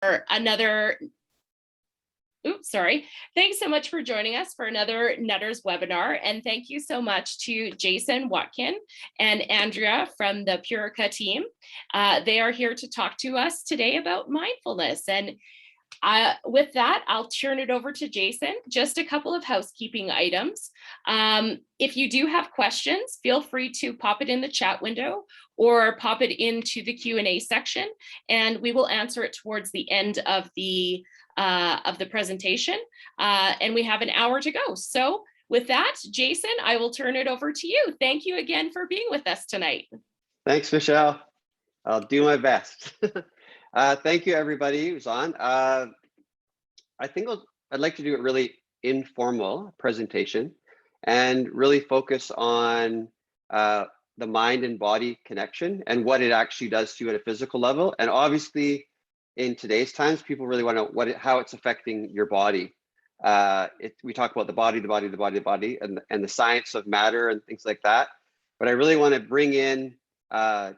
another, oops, sorry. Thanks so much for joining us for another Nutters webinar. And thank you so much to Jason Watkin and Andrea from the PURICA team. They are here to talk to us today about mindfulness. And with that, I'll turn it over to Jason. Just a couple of housekeeping items. If you do have questions, feel free to pop it in the chat window or pop it into the Q&A section, and we will answer it towards the end of the presentation. And we have an hour to go. So with that, Jason, I will turn it over to you. Thank you again for being with us tonight. Thanks, Michelle. I'll do my best. Thank you, everybody who's on. I think I'd like to do a really informal presentation and really focus on the mind and body connection and what it actually does to you at a physical level. And obviously, in today's times, people really want to know how it's affecting your body. We talk about the body, and the science of matter and things like that. But I really want to bring in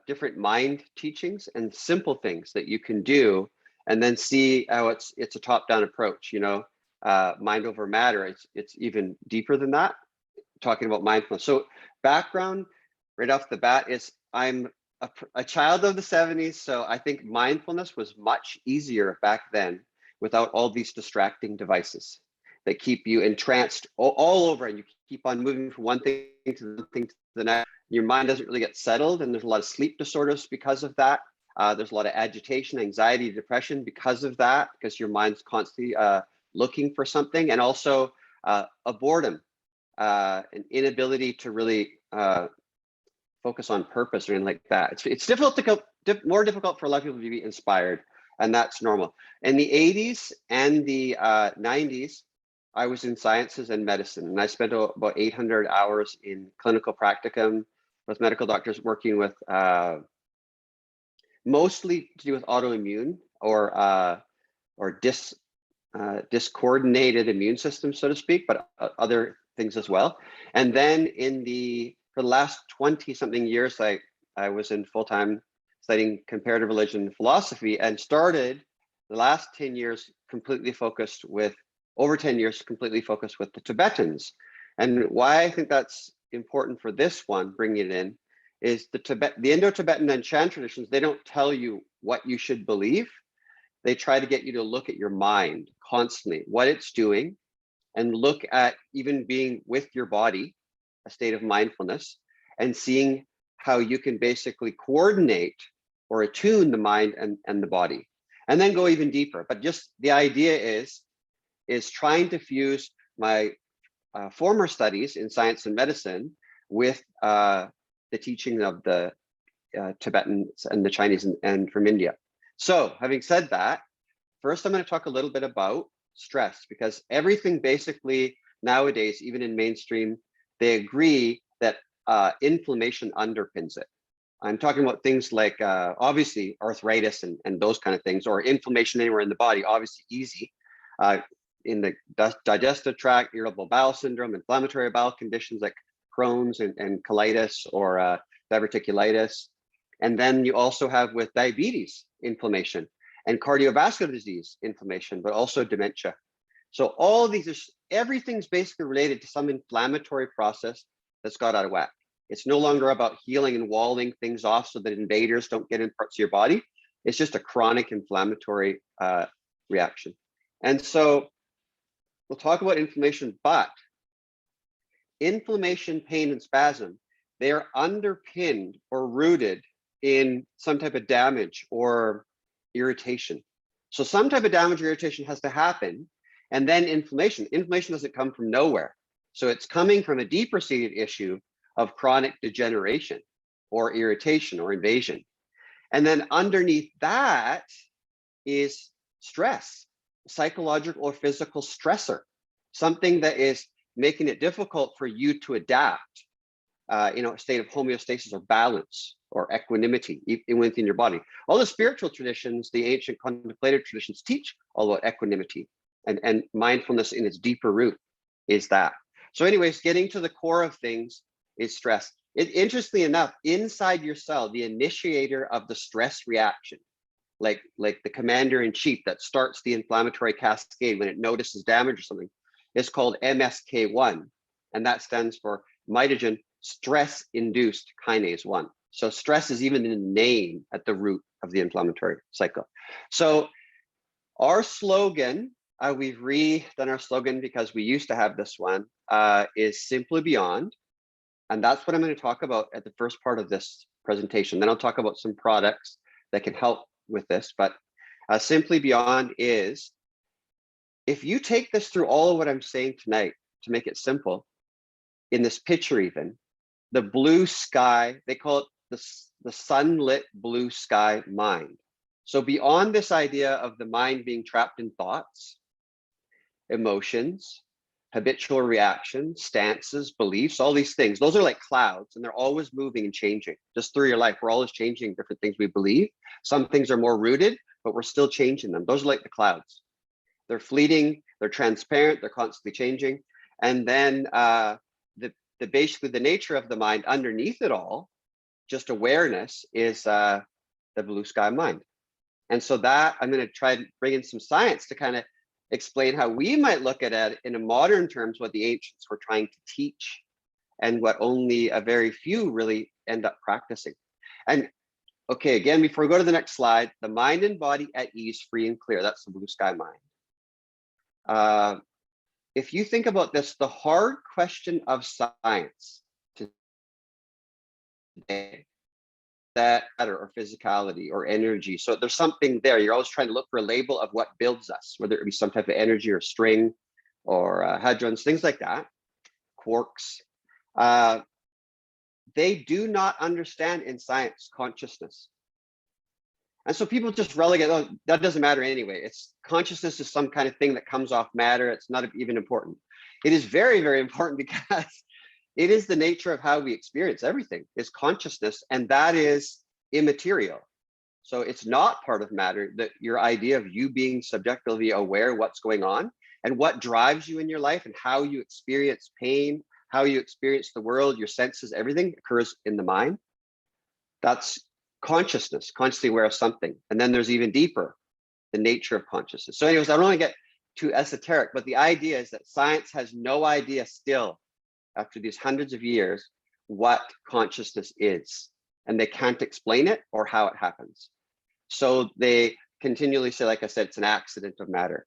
different mind teachings and simple things that you can do, and then see how it's a top-down approach. You know, mind over matter. It's even deeper than that. Talking about mindfulness. So background right off the bat is I'm a child of the 70s, so I think mindfulness was much easier back then without all these distracting devices that keep you entranced all over, and you keep on moving from one thing to the next. Your mind doesn't really get settled, and there's a lot of sleep disorders because of that. There's a lot of agitation, anxiety, depression because of that, because your mind's constantly looking for something, and also a boredom, an inability to really focus on purpose or anything like that. It's difficult more difficult for a lot of people to be inspired, and that's normal. In the 80s and the 90s, I was in sciences and medicine, and I spent about 800 hours in clinical practicum with medical doctors working with mostly to do with autoimmune or discoordinated immune system, so to speak, but other things as well. And then for the last 20-something years, I was in full-time studying comparative religion and philosophy, and started the last 10 years completely focused with, over 10 years completely focused with the Tibetans. And why I think that's important for this one, bringing it in, is the Indo-Tibetan and Chan traditions, they don't tell you what you should believe. They try to get you to look at your mind constantly, what it's doing, and look at even being with your body, a state of mindfulness, and seeing how you can basically coordinate or attune the mind and the body, and then go even deeper. But just the idea is trying to fuse my former studies in science and medicine with the teaching of the Tibetans and the Chinese and from India. So having said that, first I'm going to talk a little bit about stress, because everything basically nowadays, even in mainstream, they agree that inflammation underpins it. I'm talking about things like obviously arthritis and those kind of things, or inflammation anywhere in the body, obviously easy. In the digestive tract, irritable bowel syndrome, inflammatory bowel conditions like Crohn's and colitis or diverticulitis. And then you also have with diabetes, inflammation, and cardiovascular disease, inflammation, but also dementia. So all of these, everything's basically related to some inflammatory process that's got out of whack. It's no longer about healing and walling things off so that invaders don't get in parts of your body. It's just a chronic inflammatory reaction. And so we'll talk about inflammation, but inflammation, pain, and spasm, they are underpinned or rooted in some type of damage or irritation. So some type of damage or irritation has to happen, and then inflammation. Inflammation doesn't come from nowhere. So it's coming from a deeper seated issue of chronic degeneration or irritation or invasion. And then underneath that is stress, psychological or physical stressor, something that is making it difficult for you to adapt, a state of homeostasis or balance or equanimity within your body. All the spiritual traditions, the ancient contemplative traditions teach all about equanimity, and mindfulness in its deeper root is that. So anyways, getting to the core of things is stress. Interestingly enough, inside your cell, the initiator of the stress reaction like the commander in chief that starts the inflammatory cascade when it notices damage or something, is called MSK1. And that stands for mitogen stress induced kinase 1. So stress is even in the name at the root of the inflammatory cycle. So our slogan, we've redone our slogan because we used to have this one, is Simply Beyond. And that's what I'm going to talk about at the first part of this presentation. Then I'll talk about some products that can help with this. But Simply Beyond is, if you take this through all of what I'm saying tonight, to make it simple, in this picture even, the blue sky, they call it the sunlit blue sky mind. So beyond this idea of the mind being trapped in thoughts, emotions, habitual reactions, stances, beliefs, all these things, those are like clouds, and they're always moving and changing. Just through your life, we're always changing different things we believe. Some things are more rooted, but we're still changing them. Those are like the clouds. They're fleeting, they're transparent, they're constantly changing. And then basically the nature of the mind underneath it all, just awareness, is the blue sky mind. And so that I'm going to try to bring in some science to kind of explain how we might look at it in a modern terms, what the ancients were trying to teach and what only a very few really end up practicing. And okay, again, before we go to the next slide, the mind and body at ease, free and clear, that's the blue sky mind. If you think about this, the hard question of science today, that matter or physicality or energy. So there's something there. You're always trying to look for a label of what builds us, whether it be some type of energy or string or hadrons, things like that, quarks. They do not understand in science consciousness. And so people just relegate, oh, that doesn't matter anyway. It's consciousness is some kind of thing that comes off matter. It's not even important. It is very, very important because it is the nature of how we experience everything, is consciousness, and that is immaterial. So it's not part of matter, that your idea of you being subjectively aware of what's going on and what drives you in your life and how you experience pain, how you experience the world, your senses, everything occurs in the mind. That's consciousness, consciously aware of something. And then there's even deeper, the nature of consciousness. So anyways, I don't want to get too esoteric, but the idea is that science has no idea still, after these hundreds of years, what consciousness is. And they can't explain it or how it happens. So they continually say, like I said, it's an accident of matter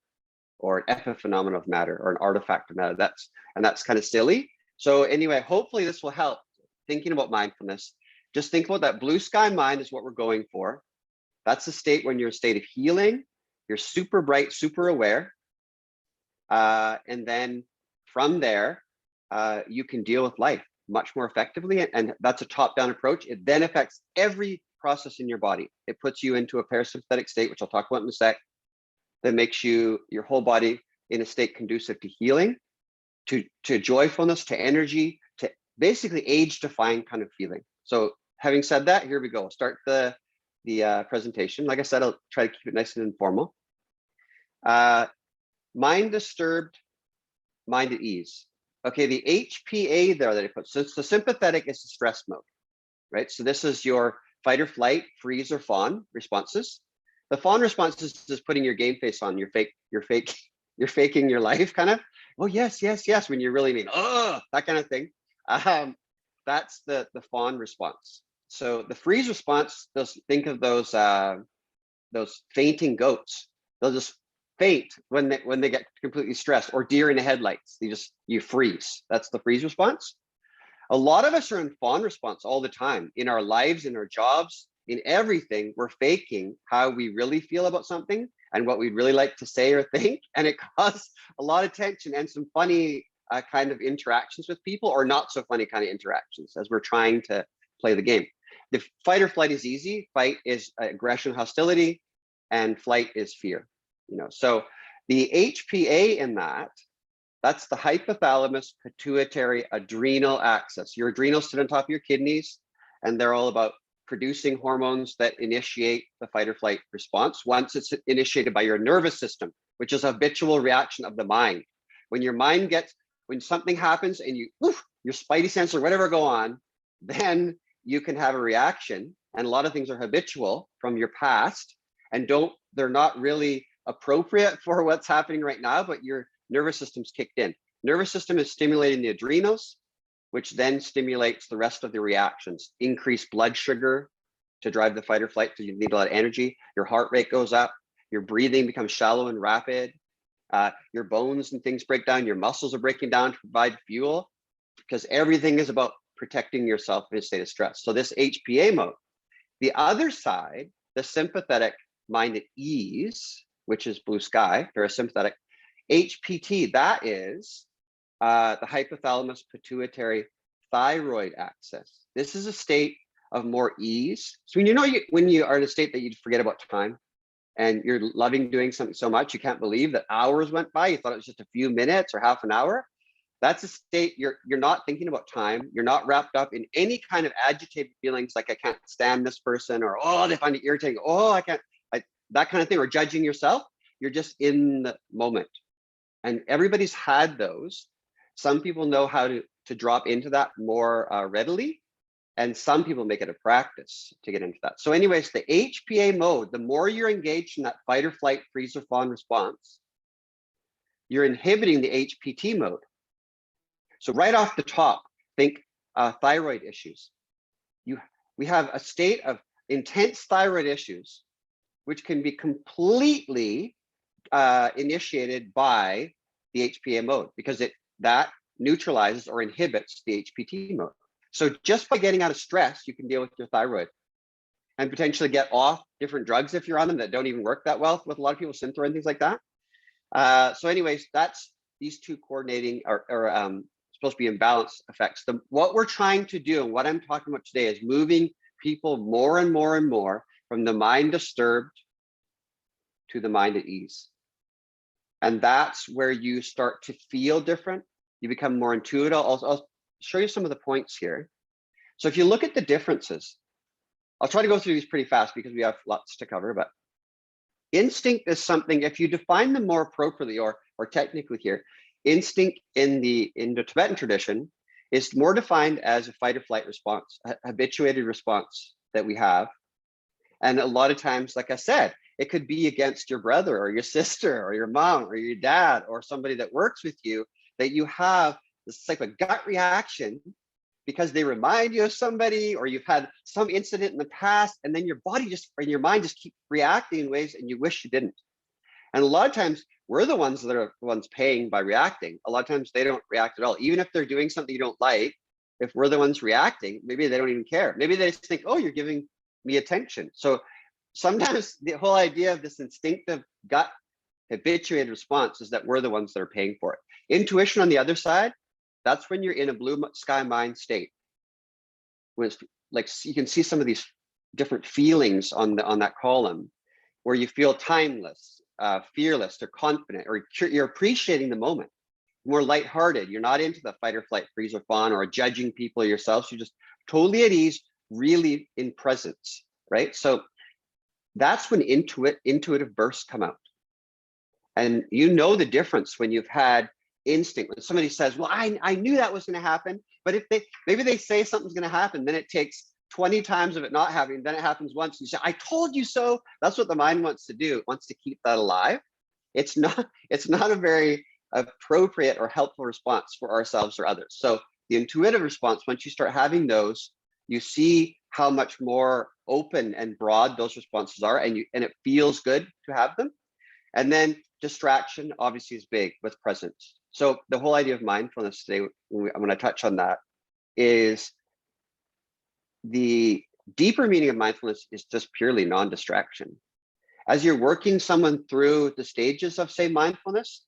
or an epiphenomenon of matter or an artifact of matter. That's kind of silly. So anyway, hopefully this will help thinking about mindfulness. Just think about that blue sky mind is what we're going for. That's the state when you're in a state of healing. You're super bright, super aware. And then from there, you can deal with life much more effectively. And that's a top-down approach. It then affects every process in your body. It puts you into a parasympathetic state, which I'll talk about in a sec, that makes your whole body in a state conducive to healing, to joyfulness, to energy, to basically age-defying kind of feeling. So having said that, here we go. Start the presentation. Like I said, I'll try to keep it nice and informal. Mind disturbed, mind at ease. Okay, the HPA there that I put. So the sympathetic is the stress mode, right? So this is your fight or flight, freeze or fawn responses. The fawn responses is putting your game face on. You're faking your life, kind of. Oh yes, yes, yes. When you really mean, oh, that kind of thing. That's the fawn response. So the freeze response, think of those fainting goats. They'll just faint when they get completely stressed, or deer in the headlights. You freeze. That's the freeze response. A lot of us are in fawn response all the time in our lives, in our jobs, in everything. We're faking how we really feel about something and what we'd really like to say or think, and it causes a lot of tension and some funny kind of interactions with people, or not so funny kind of interactions as we're trying to play the game. The fight or flight is easy. Fight is aggression, hostility, and flight is fear. So the HPA in that's the hypothalamus pituitary adrenal axis. Your adrenals sit on top of your kidneys, and they're all about producing hormones that initiate the fight or flight response once it's initiated by your nervous system, which is a habitual reaction of the mind. When something happens and your spidey sense or whatever go on, then you can have a reaction. And a lot of things are habitual from your past. and they're not really appropriate for what's happening right now, but your nervous system's kicked in. Nervous system is stimulating the adrenals, which then stimulates the rest of the reactions. Increased blood sugar to drive the fight or flight, so you need a lot of energy. Your heart rate goes up, your breathing becomes shallow and rapid. Your bones and things break down, your muscles are breaking down to provide fuel, because everything is about protecting yourself in a state of stress. So this HPA mode. The other side, the sympathetic mind at ease, which is blue sky, parasympathetic, HPT, that is the hypothalamus pituitary thyroid axis. This is a state of more ease. So when you are in a state that you forget about time, and you're loving doing something so much, you can't believe that hours went by, you thought it was just a few minutes or half an hour. That's a state you're not thinking about time. You're not wrapped up in any kind of agitated feelings like I can't stand this person, or oh, they find it irritating, oh, that kind of thing, or judging yourself. You're just in the moment. And everybody's had those. Some people know how to drop into that more readily, and some people make it a practice to get into that. So anyways, the HPA mode, the more you're engaged in that fight or flight, freeze or fawn response, you're inhibiting the HPT mode. So right off the top, think thyroid issues. We have a state of intense thyroid issues, which can be completely initiated by the HPA mode, because that neutralizes or inhibits the HPT mode. So just by getting out of stress, you can deal with your thyroid and potentially get off different drugs if you're on them that don't even work that well with a lot of people, Synthroid and things like that. So anyways, that's these two coordinating or supposed to be in balance effects. What we're trying to do and what I'm talking about today is moving people more and more and more from the mind disturbed to the mind at ease. And that's where you start to feel different. You become more intuitive. I'll show you some of the points here. So if you look at the differences, I'll try to go through these pretty fast because we have lots to cover, but instinct is something, if you define them more appropriately or technically here, instinct in the Indo-Tibetan tradition is more defined as a fight or flight response, a habituated response that we have. And a lot of times, like I said, it could be against your brother or your sister or your mom or your dad or somebody that works with you, that you have this type of gut reaction because they remind you of somebody, or you've had some incident in the past, and then your body and your mind just keep reacting in ways and you wish you didn't. And a lot of times we're the ones that are the ones paying by reacting. A lot of times they don't react at all. Even if they're doing something you don't like, if we're the ones reacting, maybe they don't even care. Maybe they just think, oh, you're giving me attention. So sometimes the whole idea of this instinctive gut habituated response is that we're the ones that are paying for it. Intuition on the other side, that's when you're in a blue sky mind state. When it's like, you can see some of these different feelings on that column, where you feel timeless, fearless, or confident, or you're appreciating the moment, more lighthearted. You're not into the fight or flight, freeze or fawn, or judging people or yourself. You're just totally at ease, really in presence, right? So that's when intuitive bursts come out. And you know the difference when you've had instinct. When somebody says, well, I knew that was going to happen, but if maybe they say something's going to happen, then it takes 20 times of it not happening, then it happens once. You say, I told you so. That's what the mind wants to do. It wants to keep that alive. It's not a very appropriate or helpful response for ourselves or others. So the intuitive response, once you start having those, you see how much more open and broad those responses are, and it feels good to have them. And then distraction obviously is big with presence. So the whole idea of mindfulness today, I'm going to touch on that, is the deeper meaning of mindfulness is just purely non-distraction. As you're working someone through the stages of, say, mindfulness,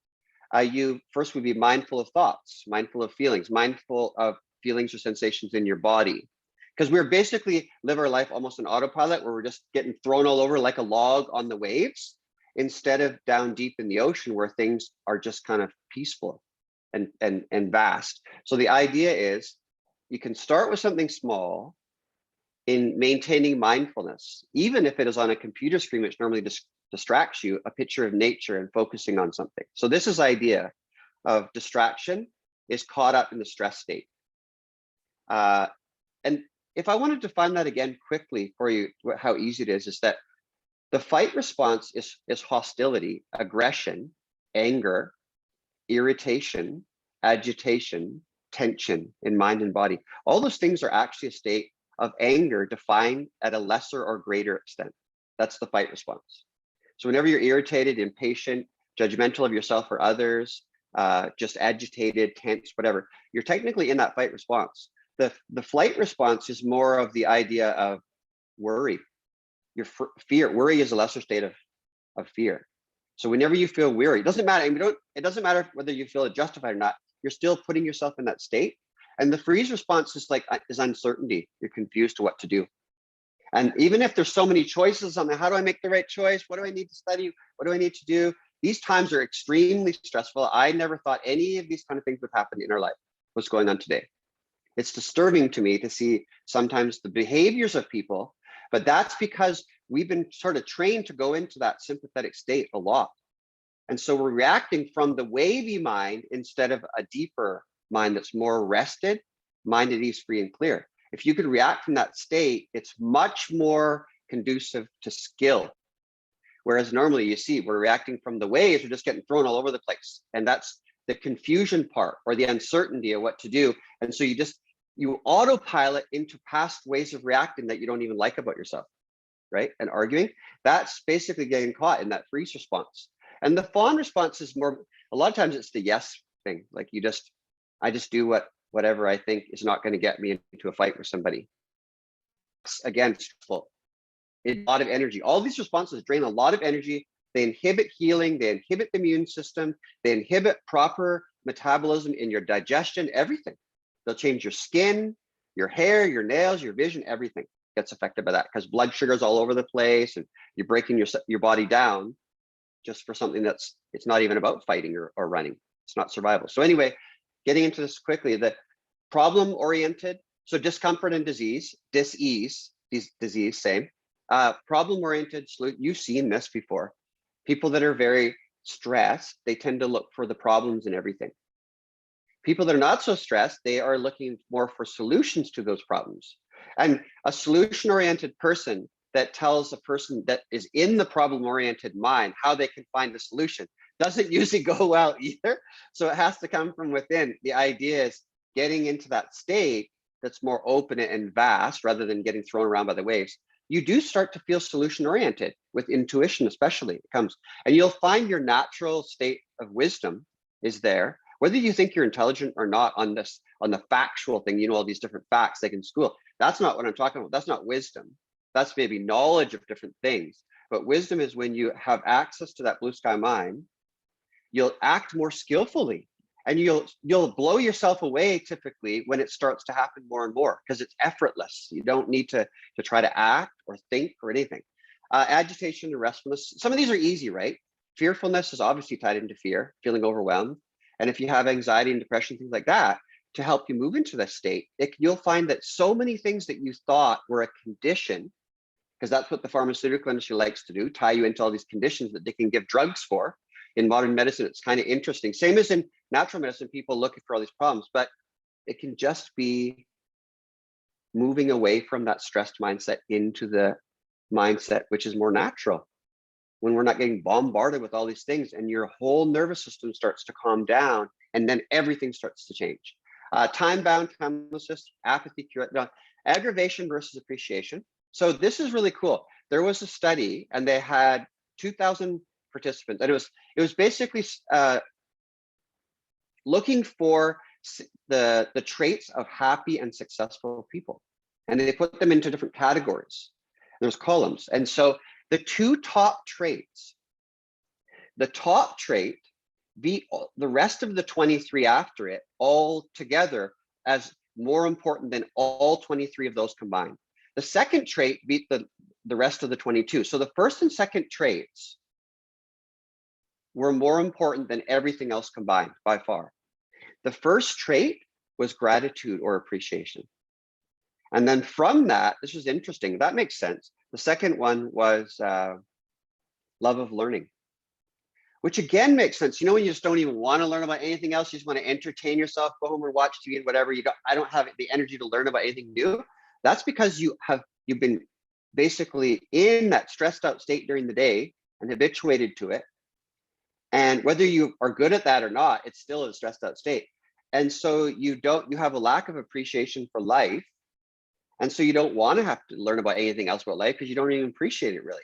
you first would be mindful of thoughts, mindful of feelings or sensations in your body. Because we're basically live our life almost in autopilot, where we're just getting thrown all over like a log on the waves, instead of down deep in the ocean where things are just kind of peaceful and vast. So the idea is you can start with something small in maintaining mindfulness, even if it is on a computer screen, which normally distracts you, a picture of nature and focusing on something. So this is idea of distraction is caught up in the stress state. And if I wanted to find that again quickly for you, how easy it is that The fight response is hostility, aggression, anger, irritation, agitation, tension in mind and body. All those things are actually a state of anger defined at a lesser or greater extent. That's the fight response. So whenever you're irritated, impatient, judgmental of yourself or others, just agitated, tense, whatever, you're technically in that fight response. The flight response is more of the idea of worry. Your fear. Worry is a lesser state of fear. So whenever you feel weary, it doesn't matter. It doesn't matter whether you feel it justified or not. You're still putting yourself in that state. And the freeze response is uncertainty. You're confused to what to do. And even if there's so many choices on how do I make the right choice? What do I need to study? What do I need to do? These times are extremely stressful. I never thought any of these kind of things would happen in our life. What's going on today? It's disturbing to me to see sometimes the behaviors of people, but that's because we've been sort of trained to go into that sympathetic state a lot. And so we're reacting from the wavy mind instead of a deeper mind that's more rested, mind at ease, free and clear. If you could react from that state, it's much more conducive to skill. Whereas normally you see we're reacting from the waves, we're just getting thrown all over the place. And that's the confusion part or the uncertainty of what to do. And so you autopilot into past ways of reacting that you don't even like about yourself, right? And arguing, that's basically getting caught in that freeze response. And the fawn response is more, a lot of times it's the yes thing. Like I just do whatever I think is not going to get me into a fight with somebody. Again, stressful. A lot of energy. All these responses drain a lot of energy. They inhibit healing. They inhibit the immune system. They inhibit proper metabolism in your digestion, everything. They'll change your skin, your hair, your nails, your vision, everything gets affected by that because blood sugar's all over the place and you're breaking your body down just for something it's not even about fighting or running. It's not survival. So anyway, getting into this quickly, the problem-oriented, so discomfort and disease, disease, same. Problem-oriented, you've seen this before. People that are very stressed, they tend to look for the problems in everything. People that are not so stressed, they are looking more for solutions to those problems. And a solution-oriented person that tells a person that is in the problem-oriented mind how they can find a solution doesn't usually go well either. So it has to come from within. The idea is getting into that state that's more open and vast rather than getting thrown around by the waves. You do start to feel solution-oriented with intuition, especially it comes. And you'll find your natural state of wisdom is there. Whether you think you're intelligent or not on the factual thing, all these different facts like in school, that's not what I'm talking about. That's not wisdom. That's maybe knowledge of different things. But wisdom is when you have access to that blue sky mind, you'll act more skillfully and you'll blow yourself away typically when it starts to happen more and more because it's effortless. You don't need to try to act or think or anything. Agitation and restfulness. Some of these are easy, right? Fearfulness is obviously tied into fear, feeling overwhelmed. And if you have anxiety and depression, things like that, to help you move into this state, you'll find that so many things that you thought were a condition, because that's what the pharmaceutical industry likes to do, tie you into all these conditions that they can give drugs for. In modern medicine, it's kind of interesting. Same as in natural medicine, people looking for all these problems, but it can just be moving away from that stressed mindset into the mindset, which is more natural. When we're not getting bombarded with all these things and your whole nervous system starts to calm down and then everything starts to change. Time-bound, timelessness, apathy, aggravation versus appreciation. So this is really cool. There was a study and they had 2,000 participants and it was basically looking for the traits of happy and successful people. And they put them into different categories. There's columns. And so the two top traits, the top trait beat the rest of the 23 after it all together as more important than all 23 of those combined. The second trait beat the rest of the 22. So the first and second traits were more important than everything else combined by far. The first trait was gratitude or appreciation. And then from that, this is interesting, that makes sense. The second one was love of learning, which again makes sense. When you just don't even want to learn about anything else, you just want to entertain yourself, go home and watch TV and whatever. I don't have the energy to learn about anything new. That's because you've been basically in that stressed out state during the day and habituated to it. And whether you are good at that or not, it's still a stressed out state. And so you have a lack of appreciation for life. And so you don't want to have to learn about anything else about life because you don't even appreciate it really.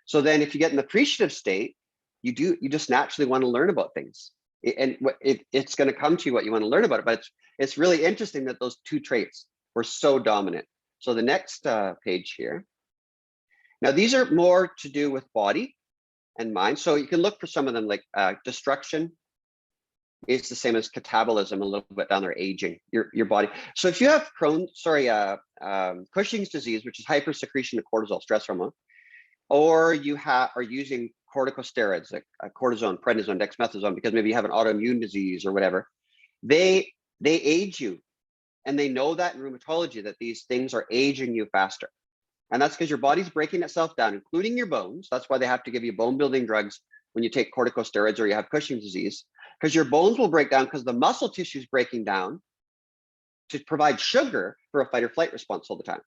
So then if you get an appreciative state, you just naturally want to learn about things. It's going to come to you what you want to learn about it. But it's really interesting that those two traits were so dominant. So the next page here. Now, these are more to do with body and mind. So you can look for some of them, like destruction is the same as catabolism, a little bit down there, aging your body. So if you have Cushing's disease, which is hypersecretion of cortisol, stress hormone, or you are using corticosteroids like cortisone, prednisone, dexamethasone, because maybe you have an autoimmune disease or whatever, they age you. And they know that in rheumatology, that these things are aging you faster. And that's because your body's breaking itself down, including your bones. That's why they have to give you bone building drugs when you take corticosteroids or you have Cushing's disease, because your bones will break down because the muscle tissue is breaking down to provide sugar for a fight or flight response all the time.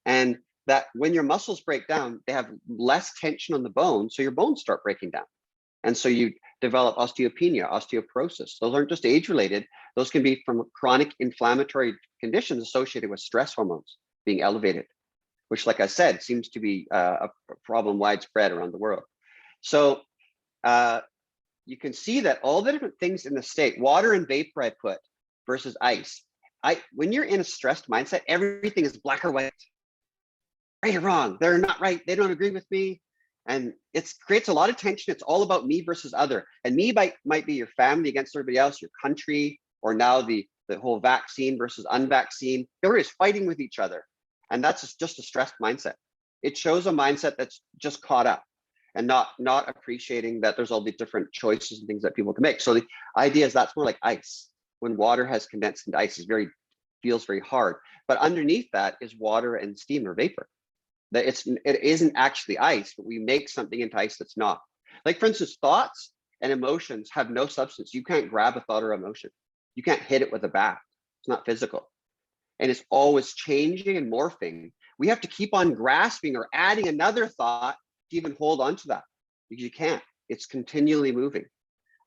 And that when your muscles break down, they have less tension on the bone, so your bones start breaking down. And so you develop osteopenia, osteoporosis. Those aren't just age-related. Those can be from chronic inflammatory conditions associated with stress hormones being elevated, which, like I said, seems to be a problem widespread around the world. So you can see that all the different things in the state, water and vapor I put versus ice. When you're in a stressed mindset, everything is black or white, right or wrong. They're not right. They don't agree with me. And it creates a lot of tension. It's all about me versus other. And me might be your family against everybody else, your country, or now the whole vaccine versus unvaccine. Everybody's fighting with each other. And that's just a stressed mindset. It shows a mindset that's just caught up and not appreciating that there's all these different choices and things that people can make. So the idea is that's more like ice. When water has condensed into ice, it feels very hard. But underneath that is water and steam or vapor. That it isn't actually ice, but we make something into ice that's not. Like, for instance, thoughts and emotions have no substance. You can't grab a thought or emotion. You can't hit it with a bat. It's not physical. And it's always changing and morphing. We have to keep on grasping or adding another thought to even hold on to that, because you can't. It's continually moving.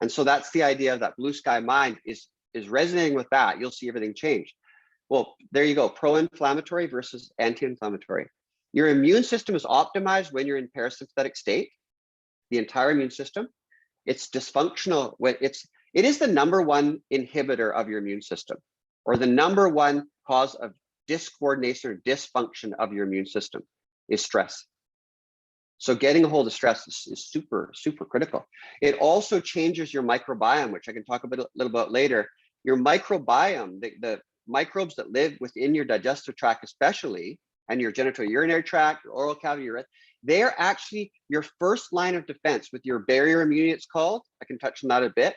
And so that's the idea of that blue sky mind is resonating with that. You'll see everything change. Well, there you go. Pro-inflammatory versus anti-inflammatory. Your immune system is optimized when you're in parasympathetic state, the entire immune system. It's dysfunctional when it is the #1 inhibitor of your immune system, or the #1 cause of discoordination or dysfunction of your immune system is stress. So getting a hold of stress is super, super critical. It also changes your microbiome, which I can talk a little about later. Your microbiome, the microbes that live within your digestive tract especially, and your genitourinary tract, your oral cavity, they're actually your first line of defense with your barrier immunity, it's called. I can touch on that a bit.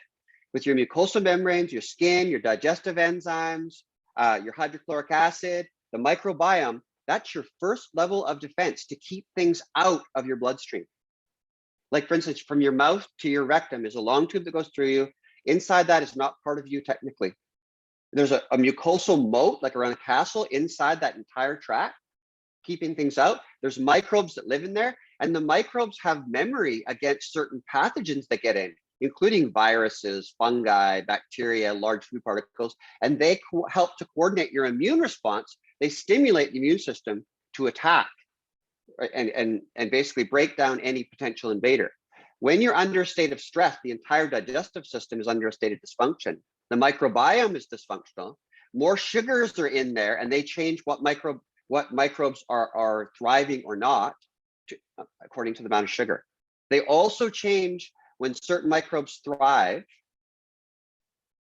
With your mucosal membranes, your skin, your digestive enzymes, your hydrochloric acid, the microbiome, that's your first level of defense to keep things out of your bloodstream. Like, for instance, from your mouth to your rectum is a long tube that goes through you. Inside that is not part of you technically. There's a mucosal moat, like around a castle, inside that entire tract, keeping things out. There's microbes that live in there, and the microbes have memory against certain pathogens that get in, including viruses, fungi, bacteria, large food particles, and they help to coordinate your immune response. They stimulate the immune system to attack and basically break down any potential invader. When you're under a state of stress, the entire digestive system is under a state of dysfunction. The microbiome is dysfunctional. More sugars are in there, and they change what microbes are thriving or not, according to the amount of sugar. They also change when certain microbes thrive.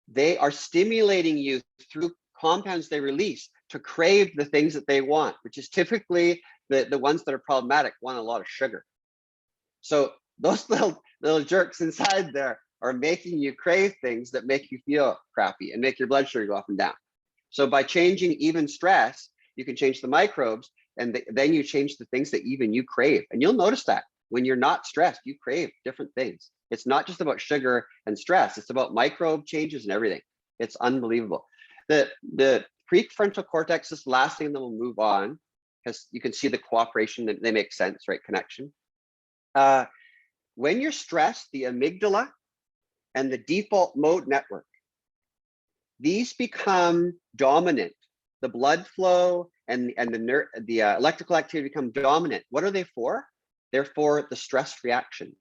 They are stimulating you through compounds they release to crave the things that they want, which is typically the ones that are problematic want a lot of sugar. So those little jerks inside there are making you crave things that make you feel crappy and make your blood sugar go up and down. So by changing even stress, you can change the microbes, and then you change the things that even you crave. And you'll notice that when you're not stressed, you crave different things. It's not just about sugar and stress. It's about microbe changes and everything. It's unbelievable. The prefrontal cortex is the last thing, and then we'll move on. because you can see the cooperation, that they make sense, right? Connection. When you're stressed, the amygdala and the default mode network, these become dominant. The blood flow and the electrical activity become dominant. What are they for? They're for the stress reaction.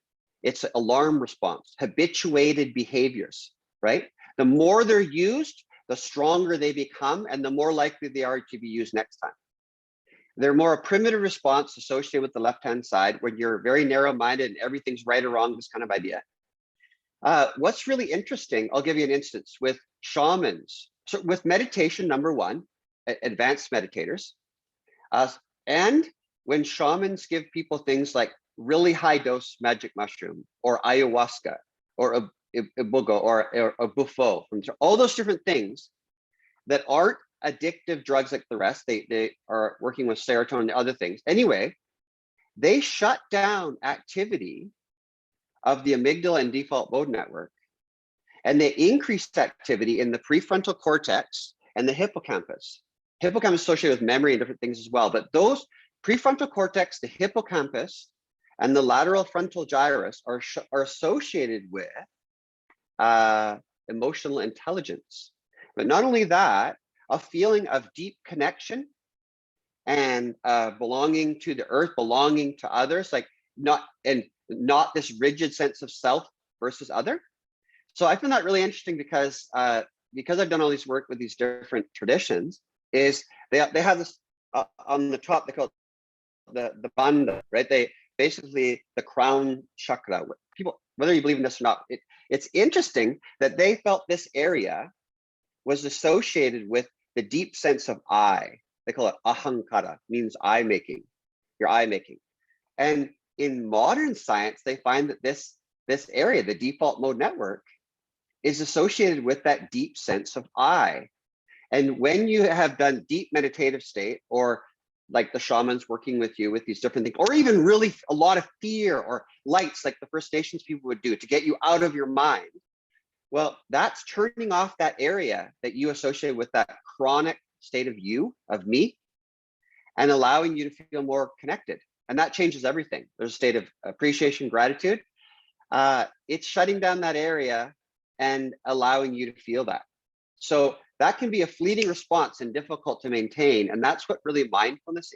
It's alarm response, habituated behaviors, right? The more they're used, the stronger they become, and the more likely they are to be used next time. They're more a primitive response associated with the left-hand side, when you're very narrow-minded and everything's right or wrong, this kind of idea. What's really interesting, I'll give you an instance with shamans. So with meditation, number one, advanced meditators, and when shamans give people things like really high dose magic mushroom or ayahuasca or a iboga or a bufo, all those different things that aren't addictive drugs like the rest, they are working with serotonin and other things. Anyway, they shut down activity of the amygdala and default mode network, and they increased activity in the prefrontal cortex and the hippocampus. Hippocampus is associated with memory and different things as well, but those prefrontal cortex, the hippocampus, and the lateral frontal gyrus are associated with emotional intelligence. But not only that, a feeling of deep connection and belonging to the earth, belonging to others, like not this rigid sense of self versus other. So I find that really interesting because I've done all this work with these different traditions, is they have this on the top, they call it the bandha, right? They basically the crown chakra. People, whether you believe in this or not, it's interesting that they felt this area was associated with the deep sense of I. They call it ahankara, means I making, your I making. And in modern science, they find that this area, the default mode network, is associated with that deep sense of I. And when you have done deep meditative state, or like the shamans working with you with these different things, or even really a lot of fear or lights like the First Nations people would do to get you out of your mind, well, that's turning off that area that you associate with that chronic state of you, of me, and allowing you to feel more connected. And that changes everything. There's a state of appreciation, gratitude. It's shutting down that area and allowing you to feel that. So that can be a fleeting response and difficult to maintain. And that's what really mindfulness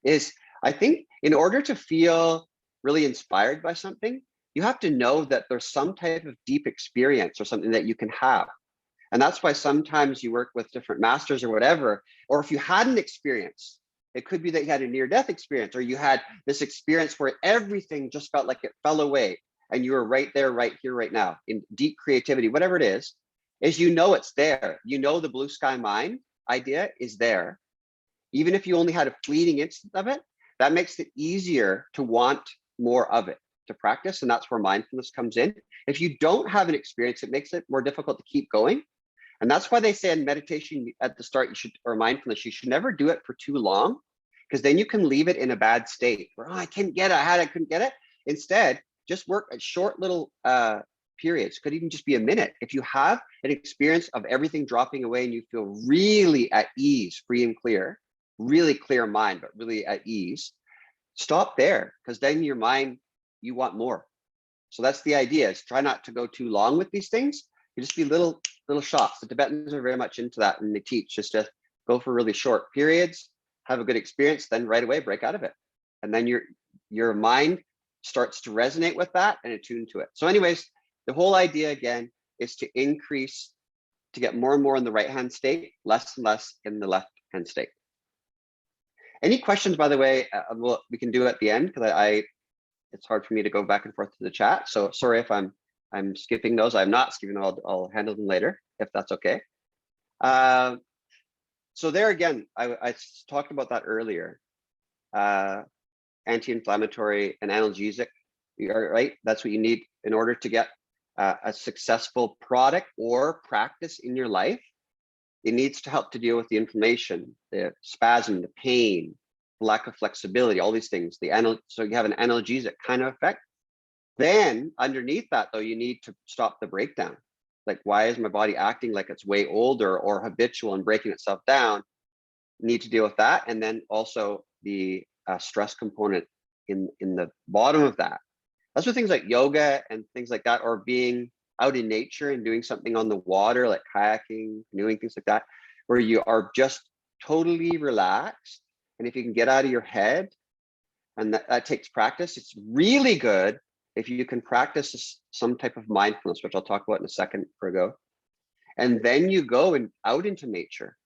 is I think in order to feel really inspired by something, you have to know that there's some type of deep experience or something that you can have. And that's why sometimes you work with different masters or whatever, or if you had an experience, it could be that you had a near-death experience, or you had this experience where everything just felt like it fell away and you were right there, right here, right now, in deep creativity, whatever it is you know it's there. You know the blue sky mind idea is there. Even if you only had a fleeting instant of it, that makes it easier to want more of it, to practice. And that's where mindfulness comes in. If you don't have an experience, it makes it more difficult to keep going. And that's why they say in meditation at the start, or mindfulness, you should never do it for too long, because then you can leave it in a bad state where, oh, I couldn't get it, I couldn't get it. Instead, just work at short little periods, could even just be a minute. If you have an experience of everything dropping away and you feel really at ease, free and clear, really clear mind, but really at ease, stop there, because then your mind, you want more. So that's the idea, is try not to go too long with these things. You just be little shots. The Tibetans are very much into that, and they teach just to go for really short periods, have a good experience, then right away break out of it. And then your mind starts to resonate with that and attune to it. So anyways, the whole idea again is to increase, to get more and more in the right-hand state, less and less in the left-hand state. Any questions, by the way, we can do at the end, because it's hard for me to go back and forth to the chat. So sorry if I'm skipping those. I'm not skipping them. I'll handle them later, if that's okay. So there again, I talked about that earlier. Anti-inflammatory and analgesic, right? That's what you need in order to get a successful product or practice in your life. It needs to help to deal with the inflammation, the spasm, the pain, the lack of flexibility, all these things. So you have an analgesic kind of effect. Then underneath that, though, you need to stop the breakdown. Like, why is my body acting like it's way older or habitual and breaking itself down? need to deal with that. And then also the stress component in the bottom of that. That's what things like yoga and things like that, or being out in nature and doing something on the water, like kayaking, canoeing, things like that, where you are just totally relaxed. And if you can get out of your head, and that takes practice, it's really good if you can practice some type of mindfulness, which I'll talk about in a second or ago. And then you go and out into nature.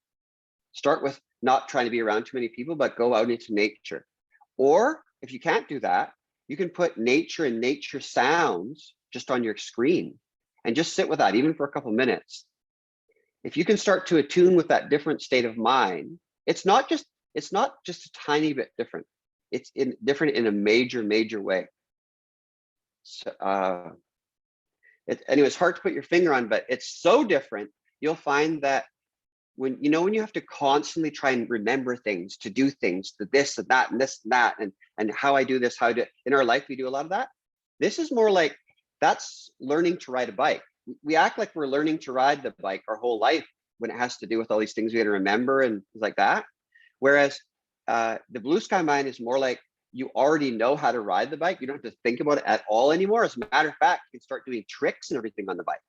Start with not trying to be around too many people, but go out into nature. Or if you can't do that, you can put nature and nature sounds just on your screen and just sit with that, even for a couple minutes. If you can start to attune with that different state of mind, it's not just a tiny bit different. It's different in a major way. So, anyway, it's hard to put your finger on, but it's so different. You'll find that when you have to constantly try and remember things, to do things, to this and that and this and that, and how I do this, in our life we do a lot of that. This is more like, that's learning to ride a bike. We act like we're learning to ride the bike our whole life when it has to do with all these things we got to remember and things like that. Whereas the blue sky mind is more like, you already know how to ride the bike. You don't have to think about it at all anymore. As a matter of fact, you can start doing tricks and everything on the bike.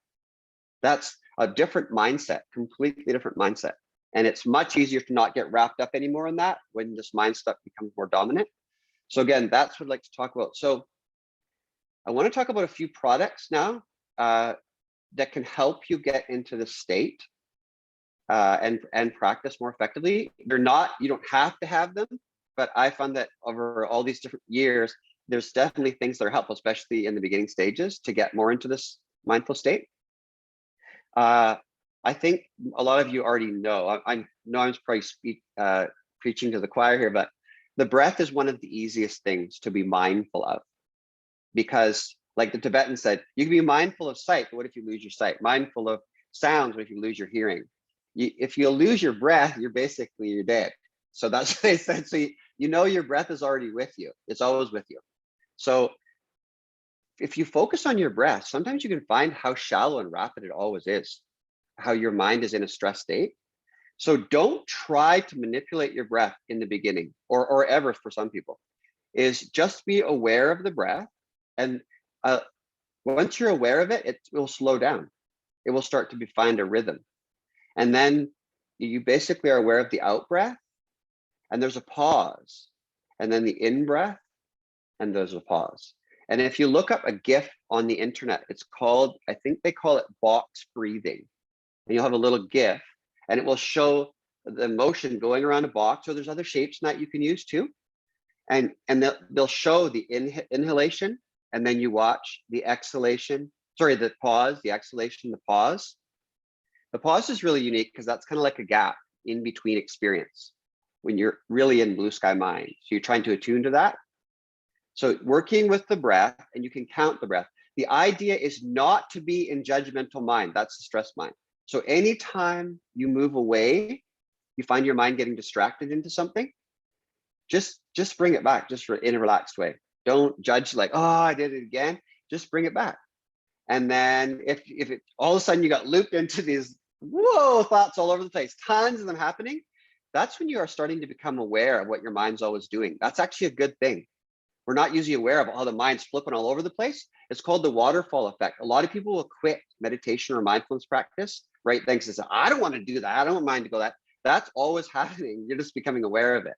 That's a different mindset, completely different mindset. And it's much easier to not get wrapped up anymore in that when this mind stuff becomes more dominant. So again, that's what I'd like to talk about. So I want to talk about a few products now that can help you get into the state and practice more effectively. You don't have to have them, but I found that over all these different years, there's definitely things that are helpful, especially in the beginning stages, to get more into this mindful state. I think a lot of you already know, I know I'm probably preaching to the choir here, but the breath is one of the easiest things to be mindful of, because like the Tibetan said, you can be mindful of sight, but what if you lose your sight? Mindful of sounds, what if you lose your hearing? If you lose your breath, you're dead. So that's what they said. So your breath is already with you. It's always with you. So if you focus on your breath, sometimes you can find how shallow and rapid it always is, how your mind is in a stress state. So don't try to manipulate your breath in the beginning, or ever for some people. Is just be aware of the breath. And once you're aware of it, it will slow down. It will start to find a rhythm. And then you basically are aware of the out breath, and there's a pause, and then the in breath, and there's a pause. And if you look up a GIF on the internet, it's called, I think they call it box breathing. And you'll have a little GIF, and it will show the motion going around a box, or there's other shapes that you can use too. And they'll show the inhalation, and then you watch the exhalation, sorry, the pause, the exhalation, the pause. The pause is really unique because that's kind of like a gap in between experience when you're really in blue sky mind. So you're trying to attune to that. So working with the breath, and you can count the breath. The idea is not to be in judgmental mind. That's the stress mind. So anytime you move away, you find your mind getting distracted into something, just bring it back, just in a relaxed way. Don't judge like, oh, I did it again. Just bring it back. And then if it all of a sudden you got looped into these thoughts all over the place, tons of them happening, that's when you are starting to become aware of what your mind's always doing. That's actually a good thing. We're not usually aware of how the mind's flipping all over the place. It's called the waterfall effect. A lot of people will quit meditation or mindfulness practice, right? Thanks to say, I don't want to do that. I don't mind to go that. That's always happening. You're just becoming aware of it.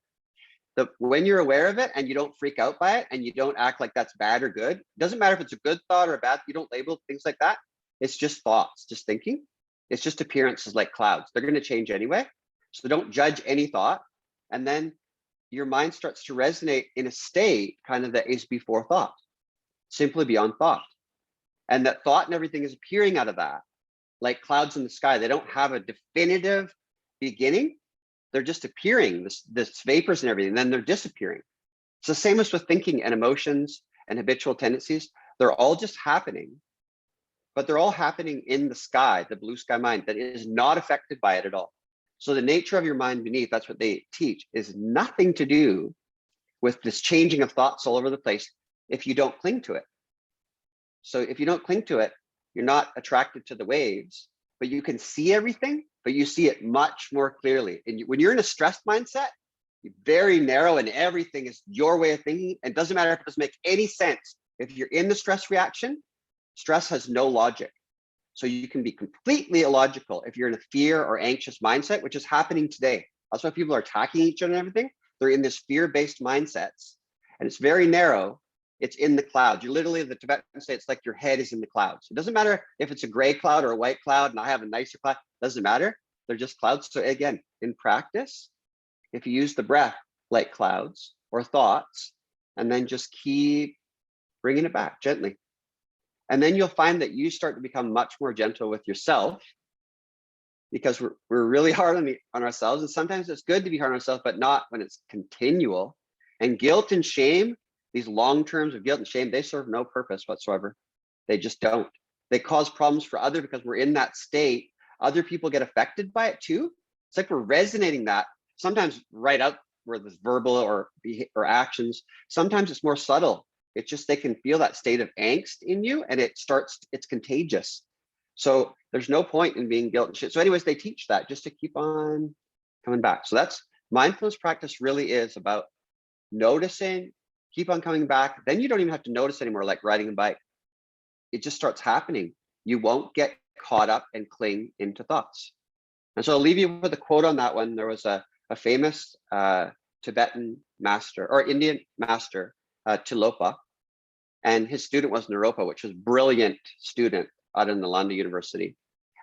When you're aware of it and you don't freak out by it and you don't act like that's bad or good, it doesn't matter if it's a good thought or a bad, you don't label things like that. It's just thoughts, just thinking. It's just appearances like clouds. They're going to change anyway. So don't judge any thought. And then your mind starts to resonate in a state kind of that is before thought, simply beyond thought. And that thought and everything is appearing out of that, like clouds in the sky. They don't have a definitive beginning. They're just appearing, this vapors and everything, and then they're disappearing. It's the same as with thinking and emotions and habitual tendencies. They're all just happening, but they're all happening in the sky, the blue sky mind that is not affected by it at all. So the nature of your mind beneath, that's what they teach, is nothing to do with this changing of thoughts all over the place if you don't cling to it. So if you don't cling to it, you're not attracted to the waves, but you can see everything, but you see it much more clearly. And when you're in a stressed mindset, you're very narrow and everything is your way of thinking. And it doesn't matter if it doesn't make any sense. If you're in the stress reaction, stress has no logic. So you can be completely illogical if you're in a fear or anxious mindset, which is happening today. That's why people are attacking each other and everything. They're in this fear-based mindsets, and it's very narrow. It's in the clouds. You literally, the Tibetans say it's like your head is in the clouds. It doesn't matter if it's a gray cloud or a white cloud, and I have a nicer cloud. Doesn't matter. They're just clouds. So again, in practice, if you use the breath like clouds or thoughts, and then just keep bringing it back gently. And then you'll find that you start to become much more gentle with yourself, because we're really hard on ourselves. And sometimes it's good to be hard on ourselves, but not when it's continual. And guilt and shame, these long terms of guilt and shame, they serve no purpose whatsoever. They just don't. They cause problems for others because we're in that state. Other people get affected by it too. It's like we're resonating that. Sometimes right out where there's verbal or actions. Sometimes it's more subtle. It's just they can feel that state of angst in you, and it's contagious. So there's no point in being guilt and shit. So anyways, they teach that just to keep on coming back. So that's mindfulness practice really is about noticing, keep on coming back. Then you don't even have to notice anymore, like riding a bike. It just starts happening. You won't get caught up and cling into thoughts. And so I'll leave you with a quote on that one. There was a famous Tibetan master or Indian master, Tilopa, and his student was Naropa, which was a brilliant student out of Nalanda University.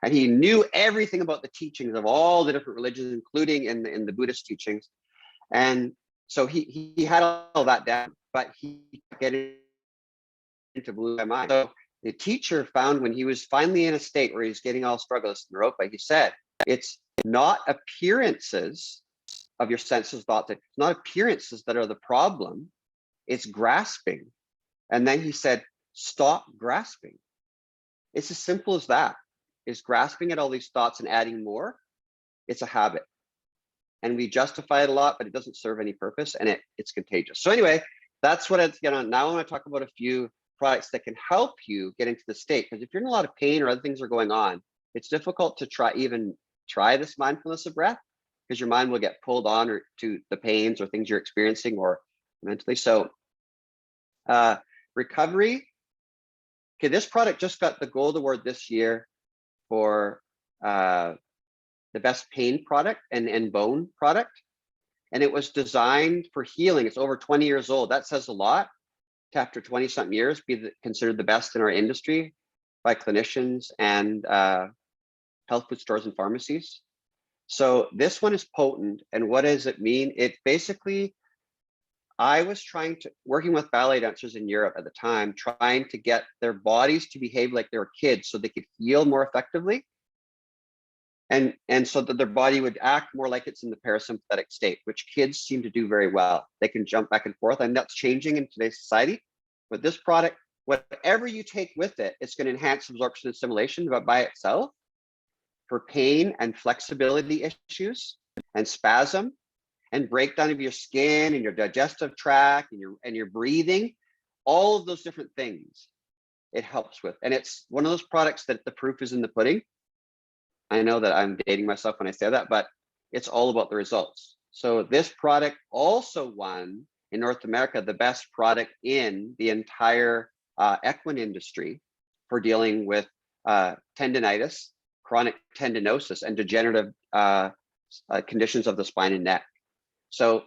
And he knew everything about the teachings of all the different religions, including in the Buddhist teachings. And so he had all that down, but he get into blue my mind. So the teacher found when he was finally in a state where he's getting all strugglers in Naropa, he said, it's not appearances of your senses, thoughts. It's not appearances that are the problem. It's grasping. And then he said, stop grasping. It's as simple as that. Is grasping at all these thoughts and adding more. It's a habit. And we justify it a lot, but it doesn't serve any purpose, and it's contagious. So anyway, that's what I'd get on. Now I want to talk about a few products that can help you get into the state. Because if you're in a lot of pain or other things are going on, it's difficult to try this mindfulness of breath, because your mind will get pulled on or to the pains or things you're experiencing or mentally. So recovery. Okay, this product just got the Gold Award this year for the best pain product and bone product. And it was designed for healing. It's over 20 years old. That says a lot to, after 20 something years, be considered the best in our industry by clinicians and health food stores and pharmacies. So this one is potent. And what does it mean? It basically, I was working with ballet dancers in Europe at the time, trying to get their bodies to behave like they were kids so they could heal more effectively. And so that their body would act more like it's in the parasympathetic state, which kids seem to do very well. They can jump back and forth, and that's changing in today's society. But this product, whatever you take with it, it's going to enhance absorption and assimilation, but by itself, for pain and flexibility issues and spasm and breakdown of your skin and your digestive tract and your breathing, all of those different things it helps with. And it's one of those products that the proof is in the pudding. I know that I'm dating myself when I say that, but it's all about the results. So this product also won in North America the best product in the entire equine industry for dealing with tendinitis, chronic tendinosis, and degenerative conditions of the spine and neck. So